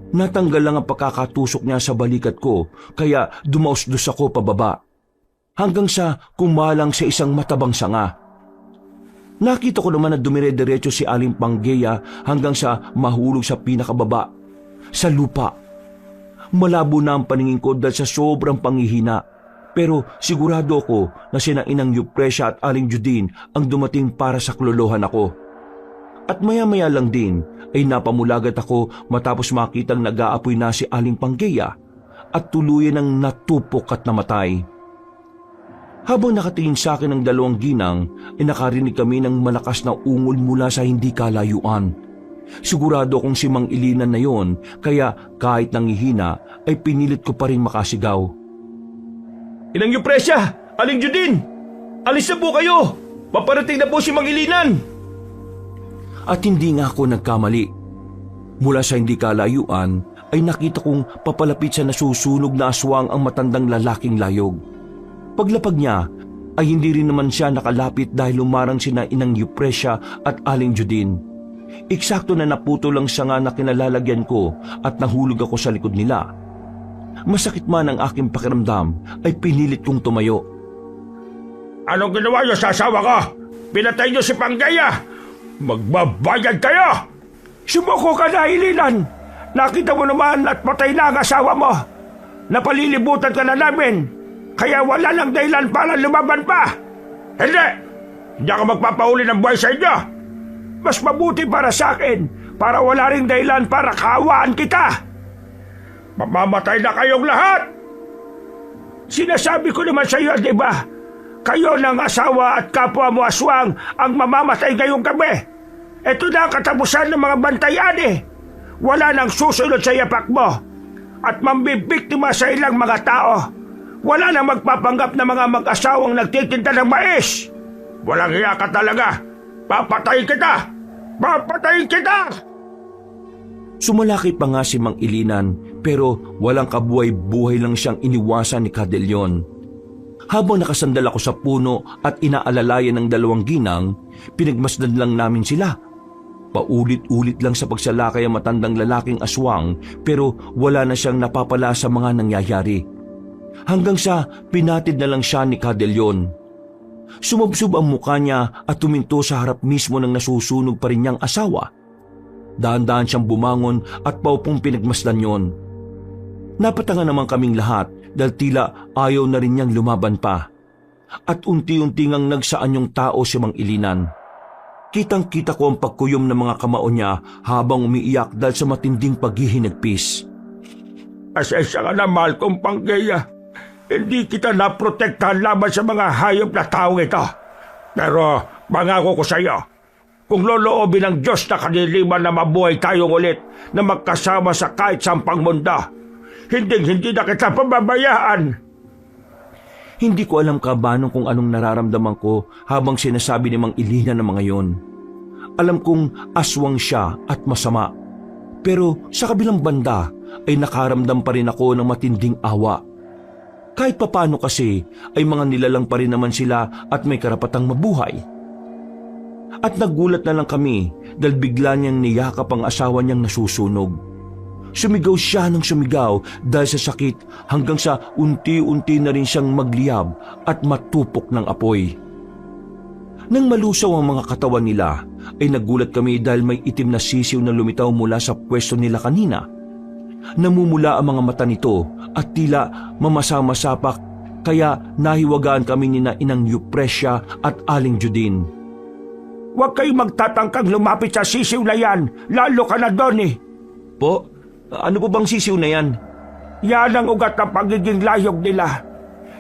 Natanggal lang ang pagkakatusok niya sa balikat ko kaya dumausdos ako pababa. Hanggang sa kumalang sa isang matabang sanga. Nakita ko naman na dumire-diretso si Aling Panggeya hanggang sa mahulog sa pinakababa, sa lupa. Malabo na ang paningin ko dahil sa sobrang panghihina. Pero sigurado ako na sina Inang Eupresia at Aling Judin ang dumating para saklolohan ako. At maya-maya lang din ay napamulagat ako matapos makitang nag-aapoy na si Aling Panggeya at tuluyan ng natupok at namatay. Habang nakatingin sa akin ang dalawang ginang, ay nakarinig kami ng malakas na ungol mula sa hindi kalayuan. Sigurado kong si Mang Ilinan na yon, kaya kahit nangihina ay pinilit ko pa rin makasigaw. Inang Eupresia! Aling Judin! Alis na po kayo! Paparating na po si Mang Ilinan! At hindi nga ako nagkamali. Mula sa hindi kalayuan ay nakita kong papalapit sa nasusunog na aswang ang matandang lalaking layog. Paglapag niya ay hindi rin naman siya nakalapit dahil lumarang sina Inang Eupresia at Aling Judin. Eksakto na naputo lang siya nga na kinalalagyan ko at nahulog ako sa likod nila. Masakit man ang aking pakiramdam ay pinilit kong tumayo. Anong ginawa niyo sa asawa ko? Pinatay niyo si Panggeya! Magbabayad kayo! Sumuko ka na, Ilinan! Nakita mo naman at patay na ang asawa mo! Napalilibutan ka na namin! Kaya wala lang dahilan para lumaban pa! Hindi! Hindi ako magpapauli ng buhay sa inyo! Mas mabuti para sa akin para wala ring dahilan para kaawaan kita! Mamamatay na kayong lahat! Sinasabi ko naman sa iyo, di ba? Kayo ng asawa at kapwa mo aswang ang mamamatay ngayong gabi. Ito na ang katapusan ng mga bantayan eh. Wala nang susunod sa yapak mo. At mambibiktima sa ilang mga tao. Wala nang magpapanggap na mga mag-asawang nagtitinda ng mais. Walang hiya ka talaga. Papatayin kita! Papatayin kita! Sumalaki pa nga si Mang Ilinan pero walang kabuhay-buhay lang siyang iniwasan ni Cadelion. Habang nakasandal ako sa puno at inaalalayan ng dalawang ginang, pinagmasdan lang namin sila. Paulit-ulit lang sa pagsalakay ang matandang lalaking aswang pero wala na siyang napapala sa mga nangyayari. Hanggang sa pinatid na lang siya ni Cadelion. Sumubsob ang mukha niya at tuminto sa harap mismo ng nasusunog pa rin niyang asawa. Dahan-dahan siyang bumangon at paupong pinagmasdan yon. Napatanga naman kaming lahat dahil tila ayaw na rin niyang lumaban pa. At unti-unti ngang nagsaan yung tao si Mang Ilinan. Kitang-kita ko ang pagkuyom ng mga kamao niya habang umiiyak dahil sa matinding paghihinagpis. Asensya ka na, mahal kong Panggeya. Hindi kita naprotektahan laban sa mga hayop na taong ito. Pero mangako ko sa iyo, kung loloobin ng Diyos na kaniliman na mabuhay tayong ulit na magkasama sa kahit sampang mundo, hindi na kita pababayaan. Hindi ko alam kabanong kung anong nararamdaman ko habang sinasabi ni Mang Ilinan ng mga yon. Alam kong aswang siya at masama. Pero sa kabilang banda ay nakaramdam pa rin ako ng matinding awa. Kahit papano kasi ay mga nilalang pa rin naman sila at may karapatang mabuhay. At nagulat na lang kami dahil bigla niyang niyakap ang asawa niyang nasusunog. Sumigaw siya ng sumigaw dahil sa sakit hanggang sa unti-unti na rin siyang magliyab at matupok ng apoy. Nang malusaw ang mga katawan nila ay nagulat kami dahil may itim na sisiw na lumitaw mula sa pwesto nila kanina. Namumula ang mga mata nito at tila mamasa-masapak kaya nahiwagaan kami ni na Inang Eupresya at Aling Judin. Huwag kayong magtatangkang lumapit sa sisiw na yan, lalo ka na doon eh. Po, ano po bang sisiw na yan? Yan ang ugat ng pagiging layog nila.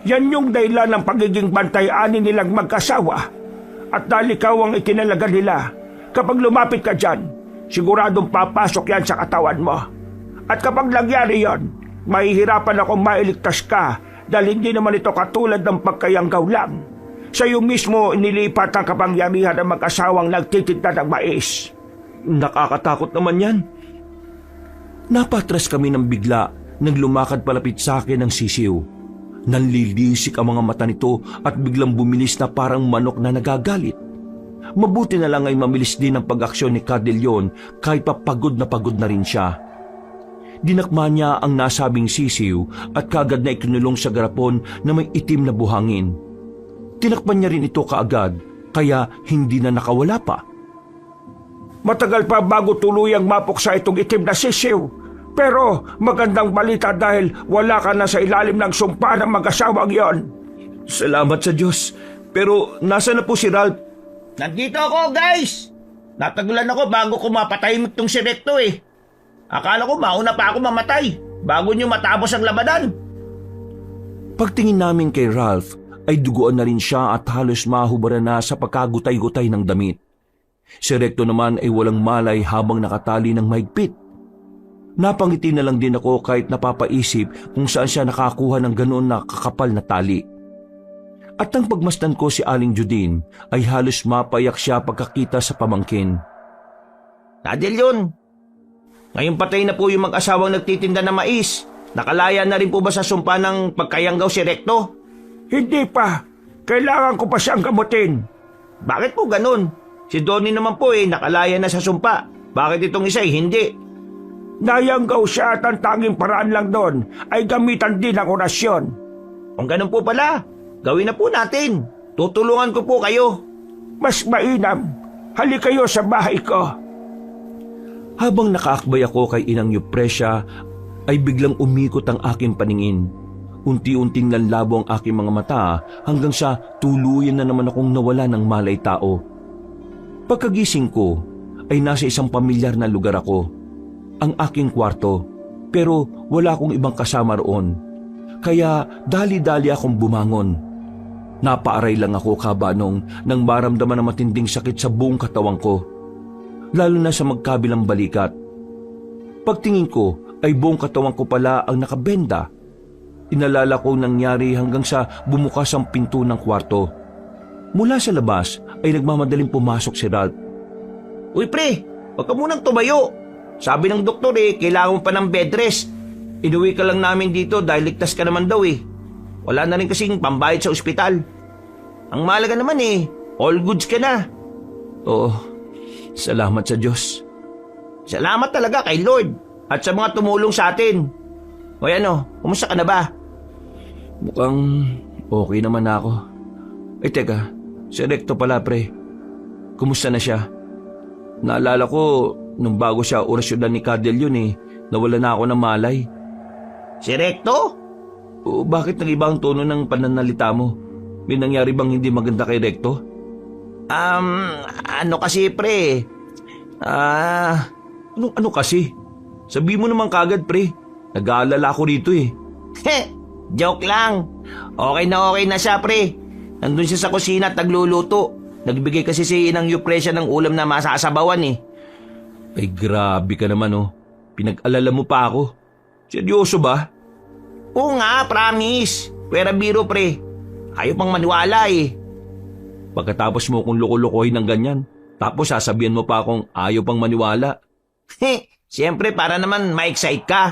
Yan yung dahilan ng pagiging bantay-ani nilang magkasawa. At dahil ikaw ang itinalaga nila, kapag lumapit ka dyan, siguradong papasok yan sa katawan mo. At kapag nangyari yon, mahihirapan akong mailigtas ka dahil hindi naman ito katulad ng pagkayanggaw lang. Sa iyo mismo inilipat ang kapangyarihan ng mag-asawang nagtitinda ng mais. Nakakatakot naman yan. Napatras kami ng bigla nang lumakad palapit sa akin ang sisiw. Nanlilisik ang mga mata nito at biglang bumilis na parang manok na nagagalit. Mabuti na lang ay mamilis din ang pag-aksyon ni Cadelion kahit pa pagod na rin siya. Dinakma niya ang nasabing sisiw at kaagad na ikinulong sa garapon na may itim na buhangin. Tinakpan niya rin ito kaagad kaya hindi na nakawala pa. Matagal pa bago tuluyang mapuksa itong itim na sisiw. Pero magandang balita dahil wala ka na sa ilalim ng sumpa ng mag-asawang yon. Salamat sa Diyos. Pero nasa na po si Ralph? Nandito ako, guys! Natagulan ako bago ko mapatay mo itong si Recto eh. Akala ko mauna pa ako mamatay bago nyo matapos ang labanan. Pagtingin namin kay Ralph ay duguan na rin siya at halos mahubaran na sa pagkagutay-gutay ng damit. Si Recto naman ay walang malay habang nakatali ng mahigpit. Napangiti na lang din ako kahit napapaisip kung saan siya nakakuha ng ganoon na kakapal na tali. At nang pagmasdan ko si Aling Judin ay halos mapayak siya pagkakita sa pamangkin. Cadelion, ngayon patay na po yung mag-asawang nagtitinda ng mais. Nakalaya na rin po ba sa sumpa ng pagkayanggaw si Recto? Hindi pa. Kailangan ko pa siyang gamutin. Bakit po ganun? Si Donnie naman po nakalaya na sa sumpa. Bakit itong isa hindi? Nayanggaw siya at ang tanging paraan lang doon ay gamitan din ang orasyon. Kung ganun po pala, gawin na po natin. Tutulungan ko po kayo. Mas mainam. Halik kayo sa bahay ko. Habang nakaakbay ako kay Inang Eupresya, ay biglang umikot ang aking paningin. Unti-unting nanlabo ang aking mga mata hanggang sa tuluyan na naman akong nawala ng malay tao. Pagkagising ko, ay nasa isang pamilyar na lugar ako. Ang aking kwarto, pero wala akong ibang kasama roon. Kaya dali-dali akong bumangon. Napaaray lang ako kabanong nang maramdaman ng matinding sakit sa buong katawan ko. Lalo na sa magkabilang balikat. Pagtingin ko ay buong katawan ko pala ang nakabenda. Inalala ko nangyari hanggang sa bumukas ang pinto ng kwarto. Mula sa labas ay nagmamadaling pumasok si Ralph. Uy pre, wag ka munang tumayo. Sabi ng doktor kailangan mo pa ng bed rest. Inuwi ka lang namin dito dahil ligtas ka naman daw Wala na rin kasing pambayad sa ospital. Ang mahalaga naman all goods ka na. Oo, salamat sa Diyos. Salamat talaga kay Lord at sa mga tumulong sa atin. O kumusta ka na ba? Mukhang okay naman ako. Ay teka, si Recto pala pre. Kumusta na siya? Naalala ko, nung bago siya orasyonan ni Cadel yun nawala na ako ng malay. Si Recto? O bakit nag-iba ang tono ng pananalita mo? May nangyari bang hindi maganda kay Recto? Ano kasi pre? Ano kasi? Sabi mo naman kagad pre. Nag-aalala ako rito Joke lang. Okay na siya pre. Nandun siya sa kusina at nagluluto. Nagbigay kasi si Inang Yupresya ng ulam na masasabawan Ay grabe ka naman Pinag-alala mo pa ako. Seryoso ba? Oo nga, promise. Pwera biro pre. Ayaw pang maniwala Pagkatapos mo kong loko-lokohin ng ganyan, tapos sasabihan mo pa akong ayaw pang maniwala. Siyempre para naman ma-excite ka.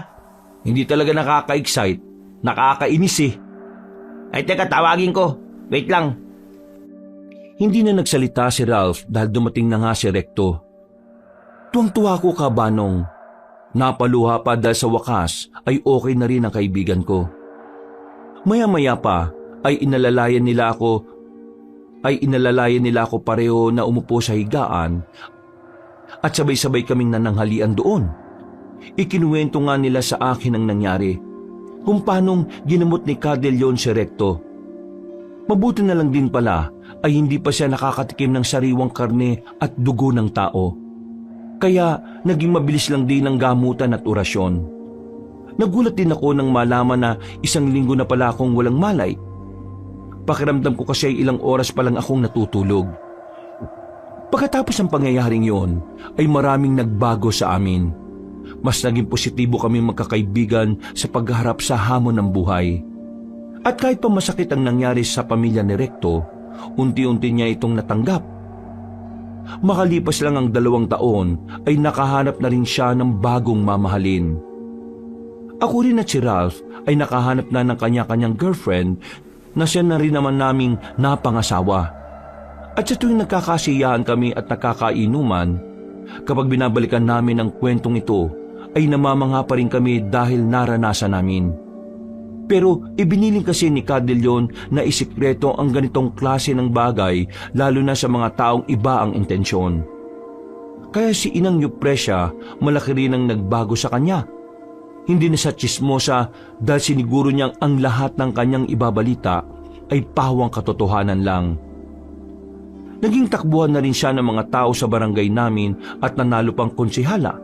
Hindi talaga nakaka-excite. Nakakainis Ay teka, tawagin ko. Wait lang. Hindi na nagsalita si Ralph dahil dumating na nga si Recto. Tuwang-tuwa ko Kabanong. Napaluha pa dahil sa wakas ay okay na rin ang kaibigan ko. Maya-maya pa ay inalalayan nila ako pareho na umupo sa higaan at sabay-sabay kaming nananghalian doon. Ikinuwento nga nila sa akin ang nangyari, kung paanong ginamot ni Cadel yon si Recto. Mabuti na lang din pala ay hindi pa siya nakakatikim ng sariwang karne at dugo ng tao. Kaya naging mabilis lang din ang gamutan at orasyon. Nagulat din ako nang malaman na 1 linggo na pala akong walang malay. Pakiramdam ko kasi ay ilang oras pa lang akong natutulog. Pagkatapos ng pangyayaring yon ay maraming nagbago sa amin. Mas naging positibo kami magkakaibigan sa pagharap sa hamon ng buhay. At kahit pa masakit ang nangyari sa pamilya ni Recto, unti-unti niya itong natanggap. Makalipas lang ang 2 taon ay nakahanap na rin siya ng bagong mamahalin. Ako rin at si Ralph ay nakahanap na ng kanya-kanyang girlfriend na siya na rin naman naming napangasawa. At sa tuwing nagkakasiyahan kami at nakakainuman, kapag binabalikan namin ang kwentong ito, ay namamangha pa rin kami dahil naranasan namin. Pero ibiniling kasi ni Cadel yon na isikreto ang ganitong klase ng bagay, lalo na sa mga taong iba ang intensyon. Kaya si Inang Yupresya malaki rin ang nagbago sa kanya. Hindi na sa tsismosa dahil siniguro niyang ang lahat ng kanyang ibabalita ay pawang katotohanan lang. Naging takbuhan na rin siya ng mga tao sa barangay namin at nanalo pang konsehala.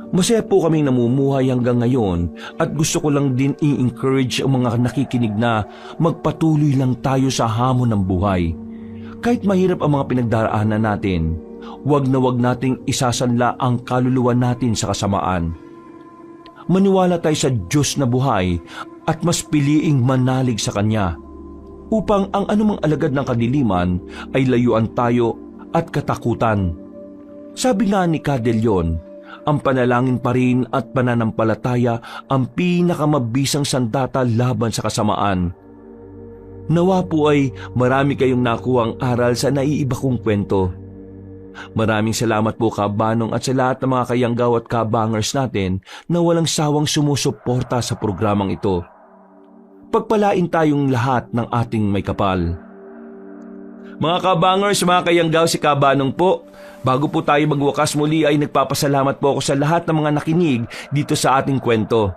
Masaya po kaming namumuhay hanggang ngayon at gusto ko lang din i-encourage ang mga nakikinig na magpatuloy lang tayo sa hamon ng buhay. Kahit mahirap ang mga pinagdaraanan natin, wag na wag nating isasanla ang kaluluwa natin sa kasamaan. Maniwala tayo sa Diyos na buhay at mas piliing manalig sa Kanya upang ang anumang alagad ng kadiliman ay layuan tayo at katakutan. Sabi nga ni Cadel yon, ang panalangin pa rin at pananampalataya ang pinakamabisang sandata laban sa kasamaan. Nawa po ay marami kayong nakuhang aral sa naiiba kong kwento. Maraming salamat po Kabanong at sa lahat ng mga kayanggaw at kabangers natin na walang sawang sumusuporta sa programang ito. Pagpalain tayong lahat ng ating may kapal. Mga kabangers, mga kayanggaw, si Kabanong po. Bago po tayo magwakas muli ay nagpapasalamat po ako sa lahat ng mga nakinig dito sa ating kwento.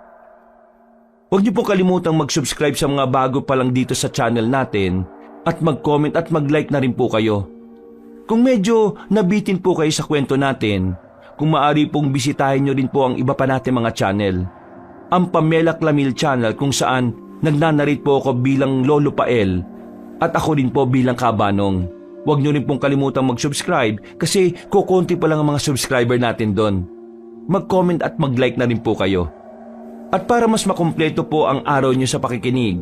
Huwag niyo po kalimutang mag-subscribe sa mga bago pa lang dito sa channel natin at mag-comment at mag-like na rin po kayo. Kung medyo nabitin po kayo sa kwento natin, kung maaari pong bisitahin niyo rin po ang iba pa natin mga channel. Ang Pamela Clamil channel kung saan nagnanarrate po ako bilang Lolo Pael at ako rin po bilang Kabanong. Huwag niyo rin pong kalimutang mag-subscribe kasi kukunti pa lang ang mga subscriber natin doon. Mag-comment at mag-like na rin po kayo. At para mas makumpleto po ang araw niyo sa pakikinig,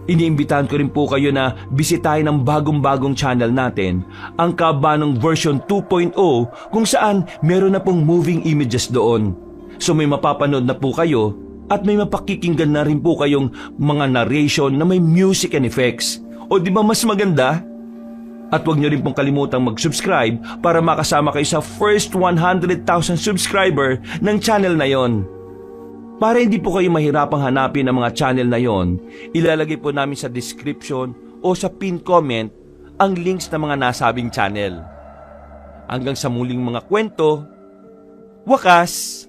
iniimbitahan ko rin po kayo na bisitahin ang bagong-bagong channel natin, ang Kabanong version 2.0 kung saan meron na pong moving images doon. So may mapapanood na po kayo at may mapakikinggan na rin po kayong mga narration na may music and effects. O di ba mas maganda? At huwag niyo rin pong kalimutang mag-subscribe para makasama kayo sa first 100,000 subscriber ng channel na yon. Para hindi po kayo mahirapang hanapin ang mga channel na yon, ilalagay po namin sa description o sa pin comment ang links ng mga nasabing channel. Hanggang sa muling mga kwento, wakas!